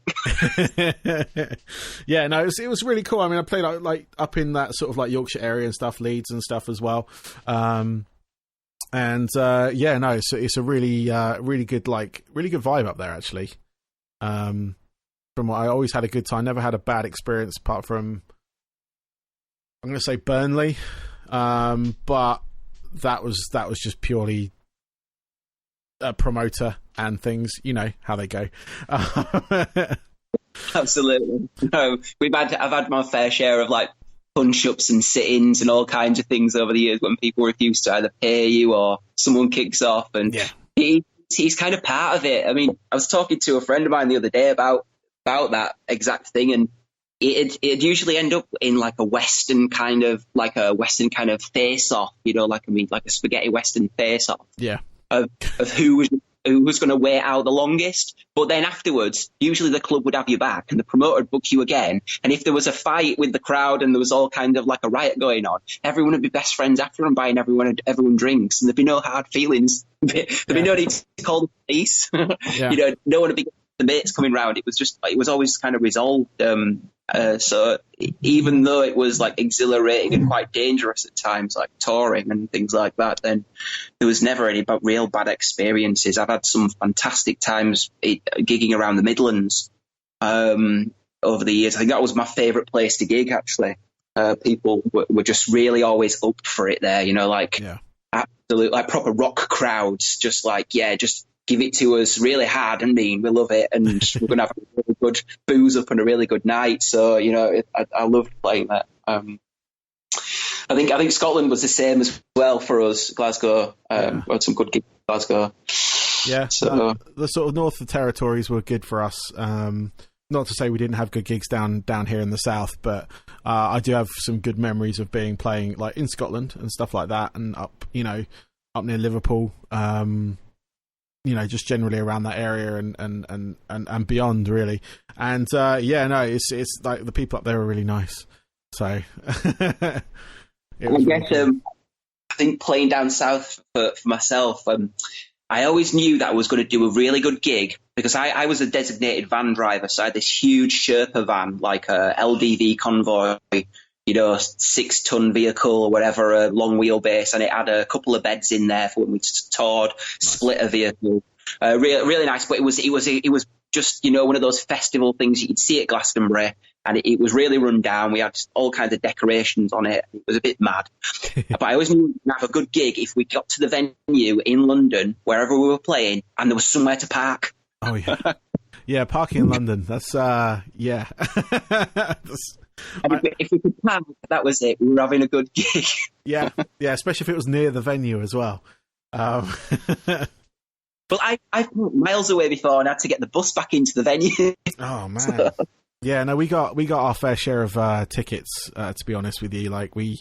Yeah, no, it was really cool. I mean, I played like up in that sort of like Yorkshire area and stuff, Leeds and stuff as well. And it's a really good vibe up there, actually. From what I always had a good time, never had a bad experience apart from, I'm going to say Burnley, but that was just purely a promoter and things. You know how they go. Absolutely. No, I've had my fair share of like punch-ups and sit-ins and all kinds of things over the years when people refuse to either pay you or someone kicks off, and he's kind of part of it. I mean, I was talking to a friend of mine the other day about that exact thing, and it'd usually end up in like a Western kind of face-off, like a spaghetti Western face-off. Yeah. Of who was going to wait out the longest. But then afterwards, usually the club would have you back and the promoter would book you again. And if there was a fight with the crowd and there was all kind of like a riot going on, everyone would be best friends after and buying everyone drinks, and there'd be no hard feelings. There'd be no need to call the police. Yeah. No one would be the mates coming round. It was always kind of resolved. So even though it was like exhilarating and quite dangerous at times, like touring and things like that, then there was never any real bad experiences. I've had some fantastic times gigging around the Midlands over the years. I think that was my favourite place to gig, actually. People were just really always up for it there, absolute, like proper rock crowds, just give it to us really hard and mean. We love it, and we're going to have a really good booze up and a really good night. So, I loved playing that. I think Scotland was the same as well for us. Glasgow, we had some good gigs in Glasgow. Yeah. So the sort of north of the territories were good for us. Not to say we didn't have good gigs down here in the south, but I do have some good memories of playing like in Scotland and stuff like that, and up near Liverpool. Just generally around that area and beyond, really. And it's like the people up there are really nice. So I think playing down south for myself, I always knew that I was going to do a really good gig because I was a designated van driver. So I had this huge Sherpa van, like a LDV convoy, 6-ton vehicle or whatever, a long wheelbase, and it had a couple of beds in there for when we toured, split a vehicle. Really nice, but it was just one of those festival things you could see at Glastonbury, and it was really run down. We had all kinds of decorations on it. It was a bit mad, but I always knew we'd have a good gig if we got to the venue in London, wherever we were playing, and there was somewhere to park. Oh yeah, yeah, parking in London. That's yeah. And if we could park, that was it. We were having a good gig. yeah, especially if it was near the venue as well. But I've been miles away before and had to get the bus back into the venue. Oh man, yeah. No, we got our fair share of tickets. To be honest with you, like we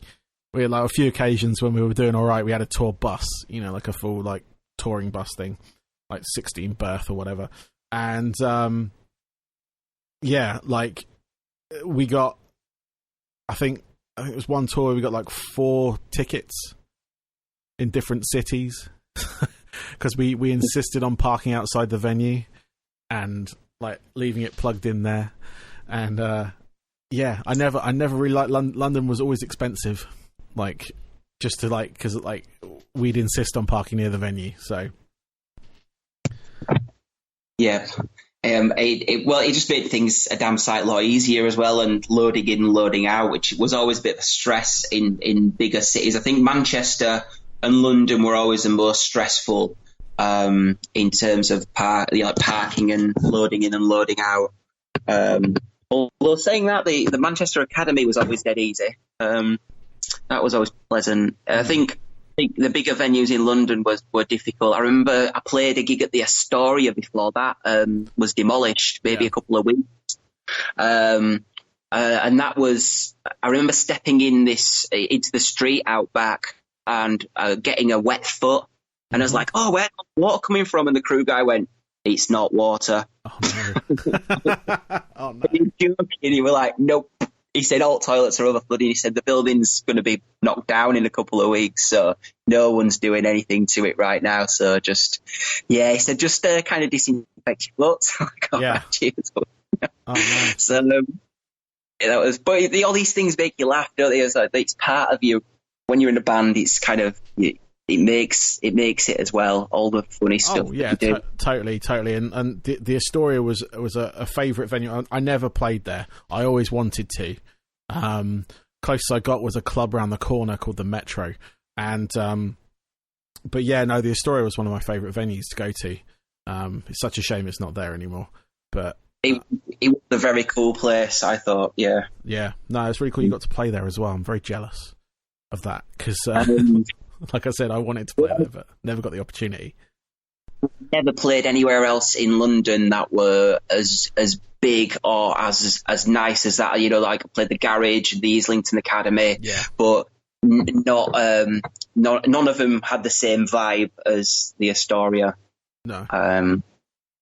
had like a few occasions when we were doing all right. We had a tour bus, like a full like touring bus thing, like 16 berth or whatever. And like we got, I think it was one tour we got like 4 tickets in different cities. Because we insisted on parking outside the venue and like leaving it plugged in there, and I never really liked London was always expensive, like just to like because like we'd insist on parking near the venue. So yeah, it just made things a damn sight lot easier as well, and loading in and loading out, which was always a bit of a stress in bigger cities. I think Manchester and London were always the most stressful in terms of parking and loading in and loading out. Although saying that, the Manchester Academy was always dead easy. That was always pleasant. I think the bigger venues in London were difficult. I remember I played a gig at the Astoria before that was demolished, maybe a couple of weeks. And that was, I remember stepping into the street out back and getting a wet foot, and I was like, "Oh, where's the water coming from?" And the crew guy went, "It's not water." Oh no! Oh no! He was joking. He was like, "Nope." He said all toilets are overflowed. He said the building's going to be knocked down in a couple of weeks, so no one's doing anything to it right now. So he said just kind of disinfect your butts. Yeah. Cheers. Oh man! So that was, but all these things make you laugh, don't they? It's like it's part of you. When you're in a band, it's kind of it makes it as well. All the funny stuff. Oh yeah, totally. And the Astoria was a favourite venue. I never played there. I always wanted to. Closest I got was a club around the corner called the Metro, and but yeah, no, the Astoria was one of my favourite venues to go to. It's such a shame it's not there anymore, but. It was a very cool place, I thought. Yeah. No, it's really cool. You got to play there as well. I'm very jealous of that because, like I said, I wanted to play there, but never got the opportunity. Never played anywhere else in London that were as big or as nice as that. Like I played the Garage, the Islington Academy, but not none of them had the same vibe as the Astoria. No.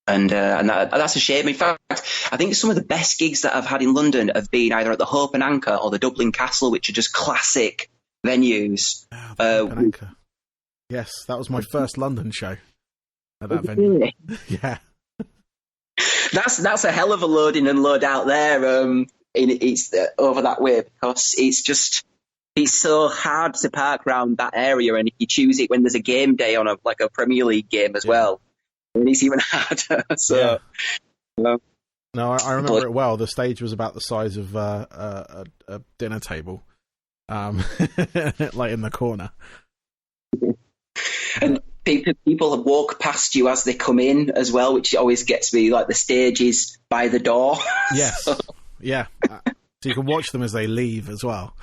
And that's a shame. In fact, I think some of the best gigs that I've had in London have been either at the Hope and Anchor or the Dublin Castle, which are just classic venues. Oh, the Hope and Anchor. Yes, that was my first London show at that venue. Really? Yeah. That's a hell of a load in and load out there. It's over that way because it's so hard to park around that area, and if you choose it when there's a game day on a Premier League game as well. It's even harder. So, no, I remember it well. The stage was about the size of a dinner table, like in the corner. And people walk past you as they come in as well, which always gets me. Like the stage is by the door. Yes, yeah. So you can watch them as they leave as well.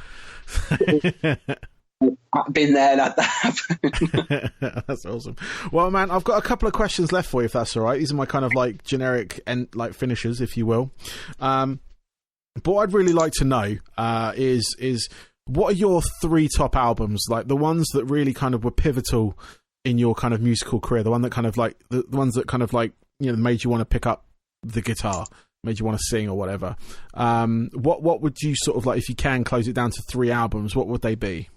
I've been there and had that happen. That's awesome. Well, man, I've got a couple of questions left for you, if that's all right. These are my kind of like generic and like finishers, if you will. But what I'd really like to know is what are your 3 top albums, like the ones that really kind of were pivotal in your kind of musical career, the one that kind of like the ones that kind of like, you know, made you want to pick up the guitar, made you want to sing or whatever. What would you sort of like, if you can close it down to 3 albums, what would they be?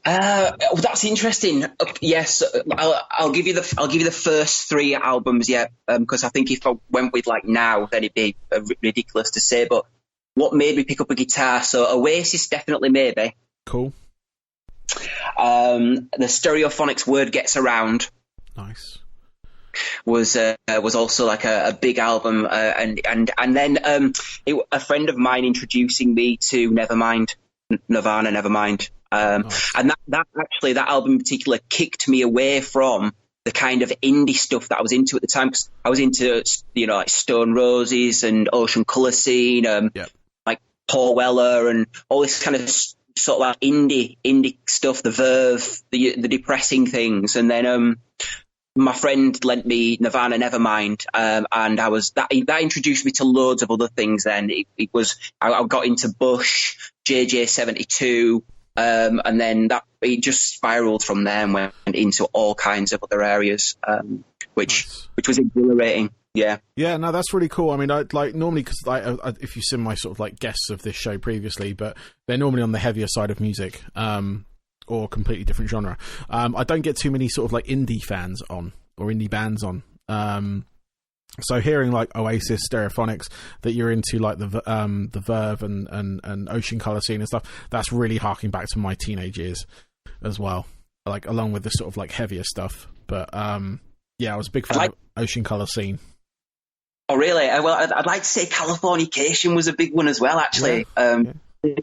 That's interesting. Yes, I'll give you the first 3 albums. Yeah, because I think if I went with like now, then it'd be ridiculous to say. But what made me pick up a guitar? So Oasis, definitely, maybe. Cool. The Stereophonics Word Gets Around. Nice. Was also like a big album, and then a friend of mine introducing me to Nirvana, Nevermind. Nice. And that album in particular kicked me away from the kind of indie stuff that I was into at the time. 'Cause I was into, you know, like Stone Roses and Ocean Colour Scene, like Paul Weller and all this kind of sort of like indie stuff, the Verve, the depressing things. And then my friend lent me Nirvana, Nevermind, and that introduced me to loads of other things. Then I got into Bush, JJ72. And then it just spiraled from there and went into all kinds of other areas, which was exhilarating. Yeah. Yeah, no, that's really cool. I mean, I like normally, because if you've seen my sort of like guests of this show previously, but they're normally on the heavier side of music, or completely different genre. I don't get too many sort of like indie fans on or indie bands on. So hearing like Oasis, Stereophonics, that you're into like the Verve and Ocean Colour Scene and stuff, that's really harking back to my teenage years as well, like along with the sort of like heavier stuff. But yeah, I was a big fan of Ocean Colour Scene. Oh really? Well, I'd like to say Californication was a big one as well, actually. Yeah.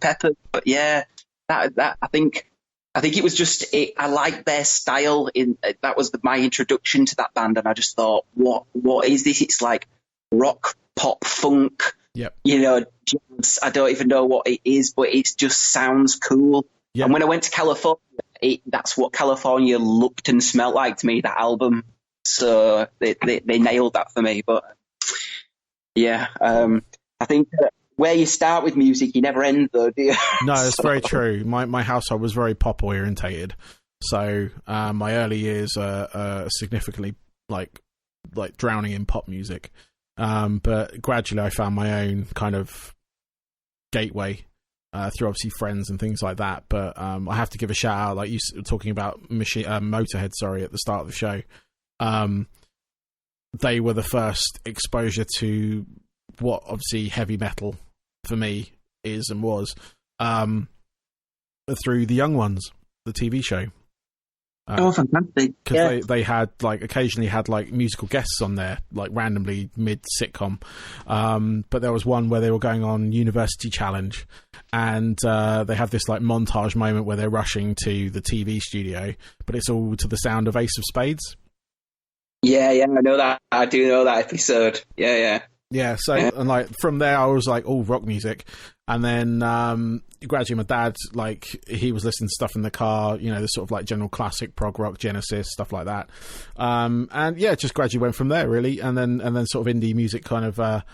Pepper, but yeah, that I think it was just I liked their style. That was my introduction to that band, and I just thought, what is this? It's like rock, pop, funk. Yep. You know, jazz. I don't even know what it is, but it just sounds cool. Yep. And when I went to California, that's what California looked and smelled like to me. That album, so they nailed that for me. But yeah, I think where you start with music, you never end, though, do you? No, it's very true. My household was very pop orientated, so my early years are significantly like drowning in pop music. But gradually, I found my own kind of gateway through obviously friends and things like that. But I have to give a shout out, like you were talking about Motorhead, at the start of the show. They were the first exposure to what obviously heavy metal for me is and was through The Young Ones, the TV show. Fantastic! Because they had occasionally had musical guests on there, randomly mid sitcom. But there was one where they were going on University Challenge, and they have this montage moment where they're rushing to the TV studio, but it's all to the sound of Ace of Spades. Yeah, I know that. I do know that episode. Yeah, so and from there I was all rock music, and then gradually my dad he was listening to stuff in the car, the sort of general classic prog rock, Genesis, stuff like that, and yeah, just gradually went from there really, and then sort of indie music kind of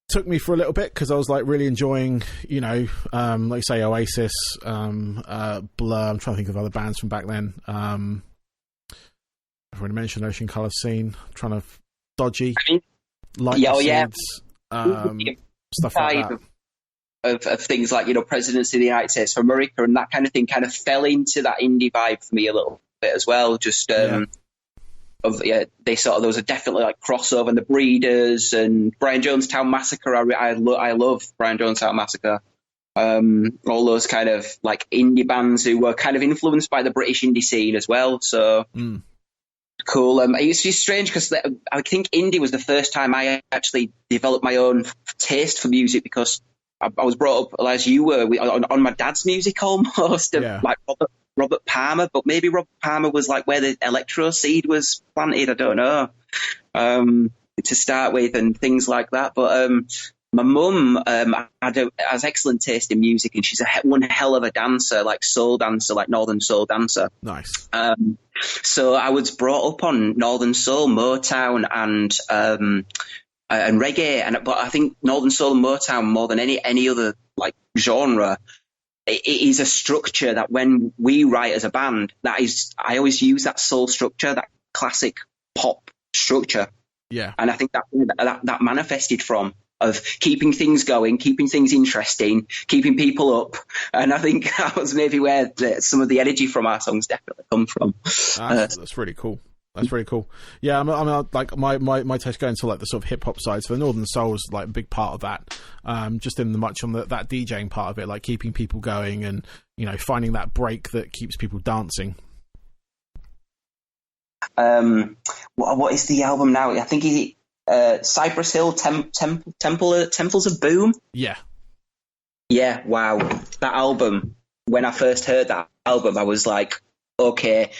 took me for a little bit because I was really enjoying, like you say, Oasis, Blur. I'm trying to think of other bands from back then. I've already mentioned Ocean Colour Scene. I'm trying to Dodgy. Seeds, stuff like that. Of things like, Presidency of the United States of America and that kind of thing kind of fell into that indie vibe for me a little bit as well. Just there was a definitely crossover, and the Breeders and Brian Jonestown Massacre. I love Brian Jonestown Massacre. All those kind of indie bands who were kind of influenced by the British indie scene as well. So. Cool. It's just strange because I think indie was the first time I actually developed my own taste for music, because I was brought up as you were on my dad's music almost, Robert Palmer, but maybe Robert Palmer was where the electro seed was planted. I don't know, to start with and things like that. But My mum has excellent taste in music, and she's one hell of a dancer, like soul dancer, like Northern soul dancer. Nice. So I was brought up on Northern soul, Motown, and reggae, but I think Northern soul and Motown more than any other like genre. It is a structure that when we write as a band, I always use that soul structure, that classic pop structure. Yeah. And I think that manifested from of keeping things going, keeping things interesting, keeping people up. And I think that was maybe where some of the energy from our songs definitely come from. That's really cool. That's really cool. Yeah, I mean, like my taste going to like the sort of hip hop side. So the Northern Soul is like a big part of that. Just in the much on that DJing part of it, like keeping people going and, you know, finding that break that keeps people dancing. What is the album now? I think Cypress Hill, Temples of Boom. Yeah. Wow. That album. When I first heard that album, I was like, okay,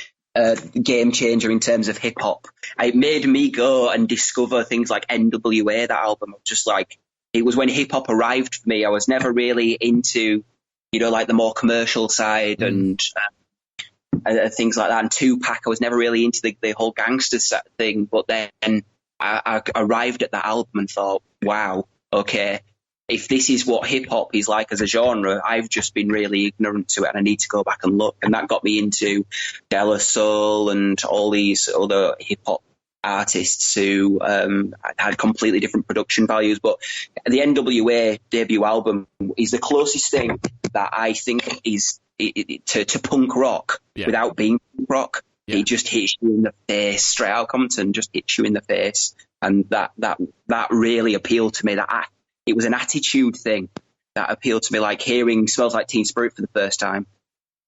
game changer in terms of hip hop. It made me go and discover things like NWA. That album, I was just like, it was when hip hop arrived for me. I was never really into, you know, like the more commercial side and things like that. And Tupac, I was never really into the whole gangster thing. But then I arrived at that album and thought, wow, okay, if this is what hip hop is like as a genre, I've just been really ignorant to it and I need to go back and look. And that got me into De La Soul and all these other hip hop artists who had completely different production values. But the NWA debut album is the closest thing that I think is to punk rock without being punk rock. Yeah. It just hits you in the face. Straight Outta Compton just hits you in the face. And that really appealed to me. It was an attitude thing that appealed to me, like hearing Smells Like Teen Spirit for the first time.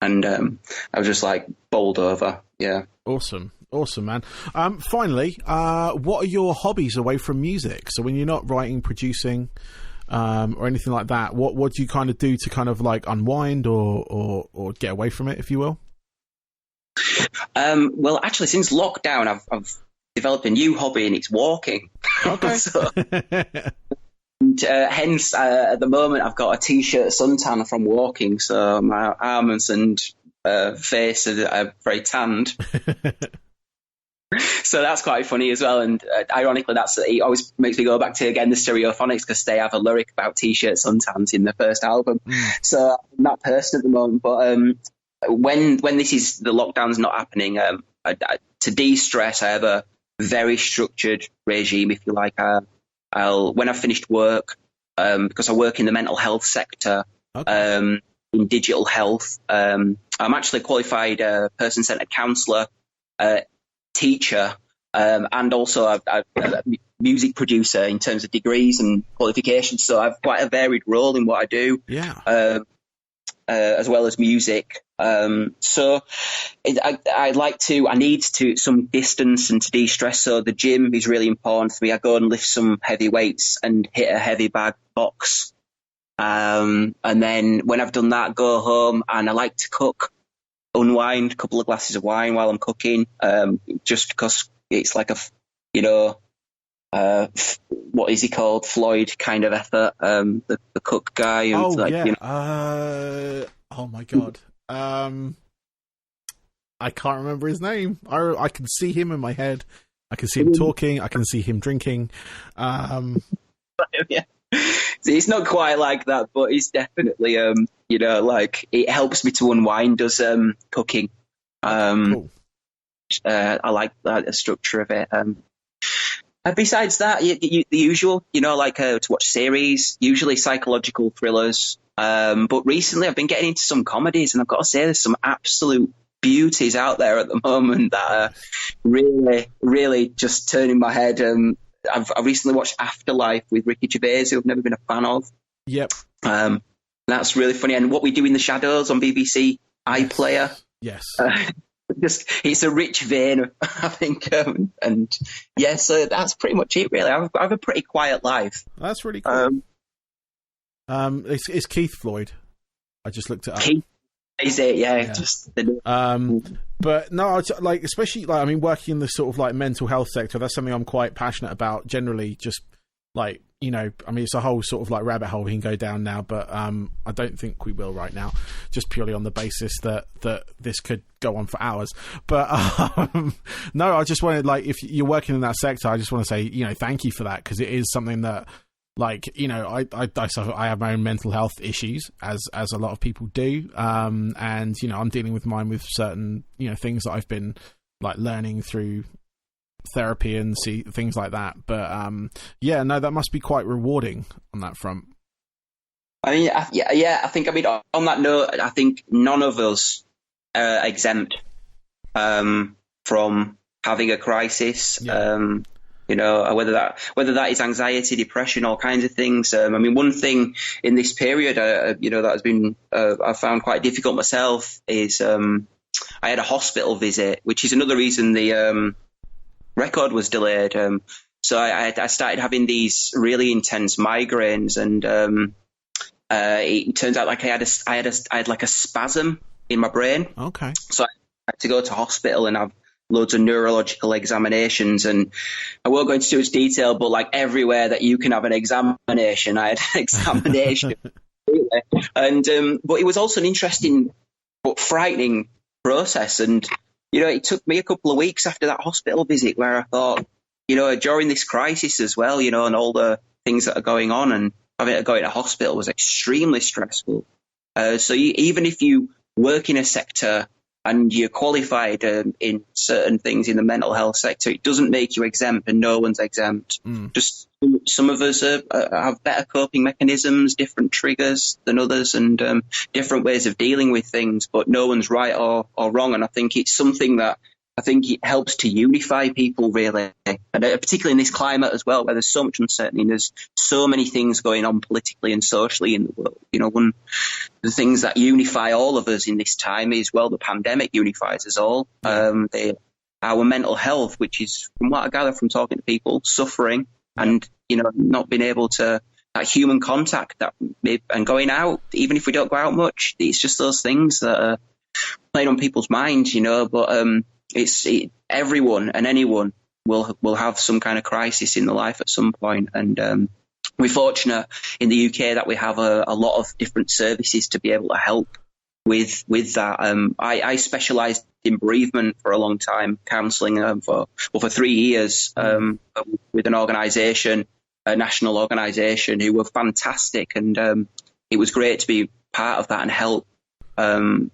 And I was just like bowled over. Yeah. Awesome, man. Finally, what are your hobbies away from music? So when you're not writing, producing, or anything like that, what do you kind of do to kind of like unwind or get away from it, if you will? Well, actually, since lockdown, I've developed a new hobby, and it's walking. Okay. Hence, at the moment, I've got a t-shirt suntan from walking, so my arms and face are very tanned. So that's quite funny as well. And ironically, it always makes me go back to, again, the Stereophonics, because they have a lyric about t-shirt suntans in the first album. So I'm that person at the moment. But when the lockdown's not happening, to de-stress, I have a very structured regime, if you like. When I've finished work, because I work in the mental health sector, in digital health, I'm actually a qualified person-centered counsellor, teacher, and also a music producer in terms of degrees and qualifications. So I've quite a varied role in what I do, as well as music. So I need some distance and to de-stress. So the gym is really important for me. I go and lift some heavy weights and hit a heavy bag box. And then when I've done that, go home, and I like to cook, unwind, a couple of glasses of wine while I'm cooking, just because it's like what is he called? Floyd kind of effort, the cook guy. Oh, like, yeah. You know. Oh my God. I can't remember his name. I can see him in my head. I can see him talking. I can see him drinking. Yeah. See, it's not quite like that, but it's definitely, like it helps me to unwind. Does cooking? Cool. I like the structure of it. Besides that, the usual, like to watch series, usually psychological thrillers. But recently I've been getting into some comedies, and I've got to say there's some absolute beauties out there at the moment that are really, really just turning my head. I recently watched Afterlife with Ricky Gervais, who I've never been a fan of. Yep. That's really funny. And What We Do in the Shadows on BBC iPlayer. Yes. It's a rich vein, I think. So that's pretty much it, really. I have a pretty quiet life. That's really cool. It's Keith Floyd. I just looked it up. Keith, is it? Yeah. But no, especially working in the sort of like mental health sector, that's something I'm quite passionate about. Generally, just like, you know, I mean, it's a whole sort of like rabbit hole we can go down now, but I don't think we will right now, just purely on the basis that this could go on for hours. But no, I just wanted, like, if you're working in that sector, I just want to say, you know, thank you for that, because it is something that, like, you know, I have my own mental health issues, as a lot of people do, and, you know, I'm dealing with mine with certain, you know, things that I've been like learning through therapy and see things like that. But yeah, no, that must be quite rewarding on that front. I mean, I think, I mean, on that note, I think none of us are exempt from having a crisis. Yeah. You know, whether that is anxiety, depression, all kinds of things. I mean, one thing in this period, you know, that has been I found quite difficult myself is I had a hospital visit, which is another reason the record was delayed. So I started having these really intense migraines, and it turns out like I had like a spasm in my brain. Okay. So I had to go to hospital and have loads of neurological examinations, and I won't go into too much detail, but like everywhere that you can have an examination, I had an examination. And but it was also an interesting but frightening process, and you know, it took me a couple of weeks after that hospital visit where I thought, you know, during this crisis as well, you know, and all the things that are going on, and having to go into hospital was extremely stressful. So even if you work in a sector and you're qualified in certain things in the mental health sector, it doesn't make you exempt, and no one's exempt. Just some of us have better coping mechanisms, different triggers than others, and different ways of dealing with things, but no one's right or wrong. And I think it's something that I think it helps to unify people, really, and particularly in this climate as well, where there's so much uncertainty and there's so many things going on politically and socially in the world. You know, one of the things that unify all of us in this time is, well, the pandemic unifies us all. Our mental health, which is, from what I gather from talking to people, suffering and, you know, not being able to, that human contact and going out, even if we don't go out much, it's just those things that are playing on people's minds, you know, but everyone and anyone will have some kind of crisis in their life at some point. And we're fortunate in the UK that we have a lot of different services to be able to help with that. I specialised in bereavement for a long time, counselling for 3 years with an organisation, a national organisation, who were fantastic, and it was great to be part of that and help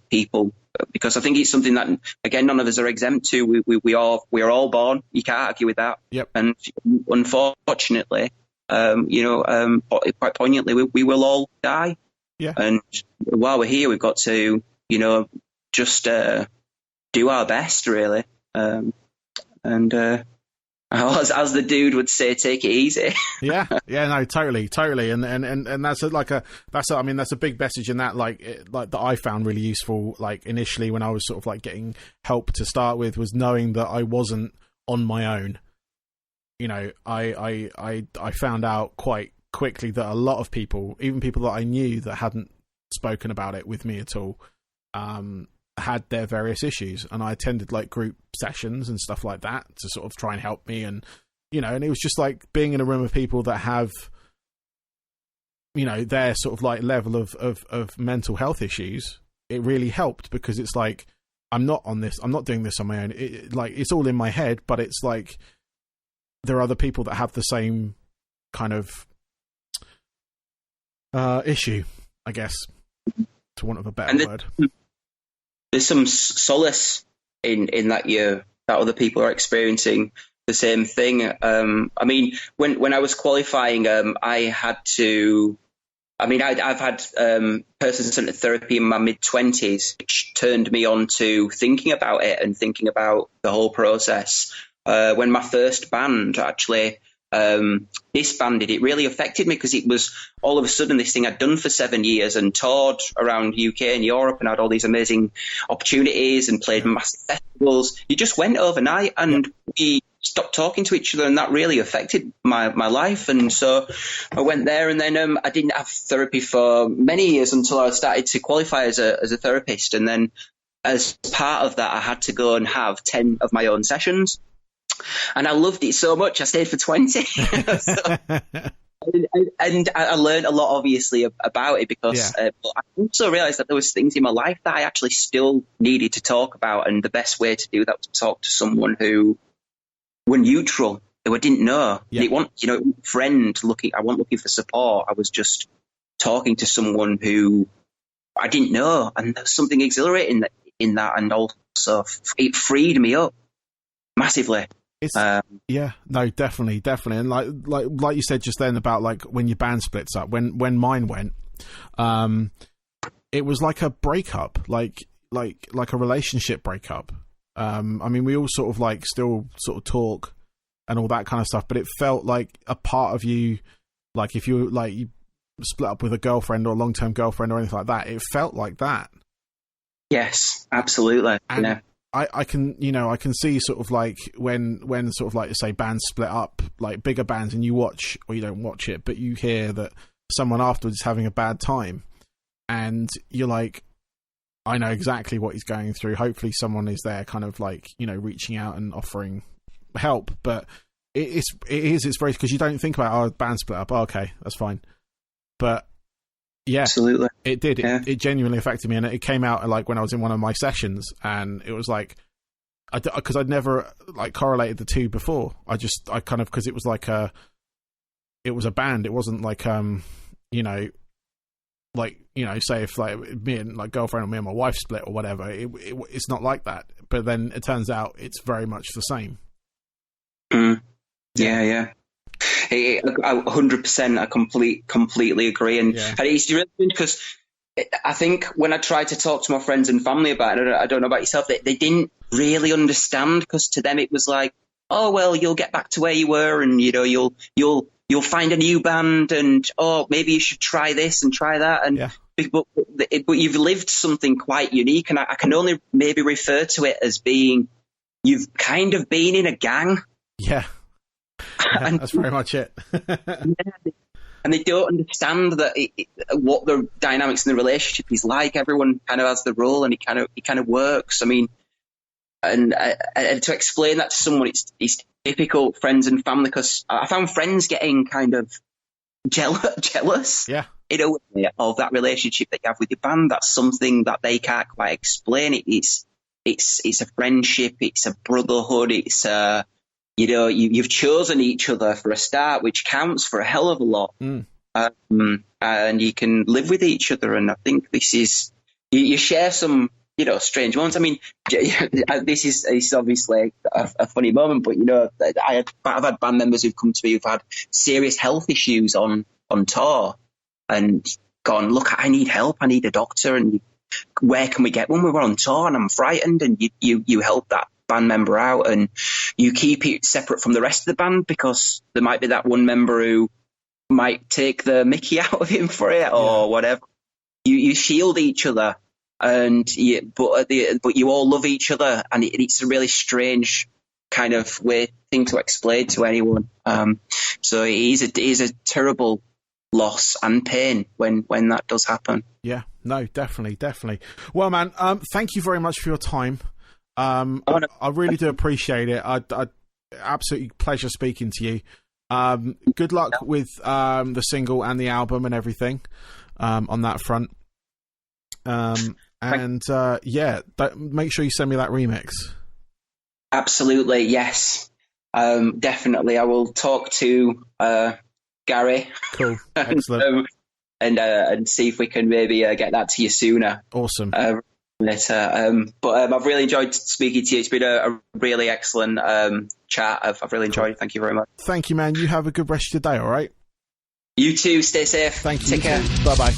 people. Because I think it's something that, again, none of us are exempt to. We are all born. You can't argue with that. Yep. And unfortunately, you know, quite poignantly, we will all die. Yeah. And while we're here, we've got to, you know, just do our best, really. As the dude would say, take it easy. yeah, no, totally, and that's a big message in that, like that I found really useful. Like initially, when I was sort of like getting help to start with, was knowing that I wasn't on my own. You know, I found out quite quickly that a lot of people, even people that I knew that hadn't spoken about it with me at all, had their various issues, and I attended like group sessions and stuff like that to sort of try and help me. And you know, and it was just like being in a room of people that have, you know, their sort of like level of mental health issues. It really helped, because it's like, I'm not doing this on my own. Like, it's all in my head, but it's like there are other people that have the same kind of issue, I guess, to want of a better word. There's some solace in that other people are experiencing the same thing. I mean, when I was qualifying, I've had person-centered therapy in my mid-20s, which turned me on to thinking about it and thinking about the whole process. When my first band actually disbanded, it really affected me, because it was all of a sudden this thing I'd done for 7 years and toured around UK and Europe and had all these amazing opportunities and played massive festivals. You just went overnight, and we stopped talking to each other, and that really affected my life. And so I went there, and then I didn't have therapy for many years until I started to qualify as a therapist. And then as part of that, I had to go and have 10 of my own sessions. And I loved it so much, I stayed for 20. And I learned a lot, obviously, about it because but I also realised that there was things in my life that I actually still needed to talk about, and the best way to do that was to talk to someone who were neutral, who I didn't know. Yeah. It wasn't, friend looking. I wasn't looking for support. I was just talking to someone who I didn't know, and there's something exhilarating in that, and also it freed me up massively. It's, no, definitely, and like you said just then about like when your band splits up. When mine went, it was like a breakup, like a relationship breakup. I mean, we all sort of like still sort of talk and all that kind of stuff, but it felt like a part of you, like if you like you split up with a girlfriend or a long-term girlfriend or anything like that, it felt like that. Yes, absolutely. And yeah. I can see sort of like when sort of like say bands split up, like bigger bands, and you watch, or you don't watch it, but you hear that someone afterwards is having a bad time, and you're like, I know exactly what he's going through. Hopefully someone is there kind of like, reaching out and offering help. But it's very, because you don't think about, band split up, okay, that's fine. But yeah, absolutely, it did. It genuinely affected me, and it came out like when I was in one of my sessions, and it was like, because I'd never like correlated the two before. I kind of, because it was like it was a band. It wasn't like say if like me and like girlfriend or me and my wife split or whatever. It's not like that. But then it turns out it's very much the same. Yeah. 100%, I completely agree, and it's really good because I think when I tried to talk to my friends and family about it, I don't know about yourself, they didn't really understand, because to them it was like, oh well, you'll get back to where you were, and you'll find a new band, and oh maybe you should try this and try that, and but you've lived something quite unique, and I can only maybe refer to it as being, you've kind of been in a gang. Yeah. And that's very much it. And they don't understand that what the dynamics in the relationship is like. Everyone kind of has the role, and it kind of works. I mean, and to explain that to someone, it's difficult, friends and family, because I found friends getting kind of jealous. Yeah. In a way, of that relationship that you have with your band. That's something that they can't quite explain. It's a friendship. It's a brotherhood. It's you've chosen each other for a start, which counts for a hell of a lot. And you can live with each other. And I think this is, you share some, strange moments. I mean, this is obviously a funny moment, but I've had band members who've come to me who've had serious health issues on tour, and gone, look, I need help. I need a doctor, and where can we get one? We were on tour, and I'm frightened. And you help that band member out, and you keep it separate from the rest of the band, because there might be that one member who might take the mickey out of him for it or whatever. You shield each other, and but you all love each other, and it's a really strange kind of thing to explain to anyone. So it is a terrible loss and pain when that does happen. Yeah, no, definitely. Well, man, thank you very much for your time. I really do appreciate it. I absolutely pleasure speaking to you. Good luck with the single and the album and everything on that front. Make sure you send me that remix. Absolutely, yes. Definitely. I will talk to Gary. Cool, excellent. And see if we can maybe get that to you sooner. Awesome. Later. But I've really enjoyed speaking to you. It's been a really excellent chat. I've really enjoyed it. Thank you very much. Thank you, man. You have a good rest of your day, all right? You too. Stay safe. Thank you. Take care. Bye-bye.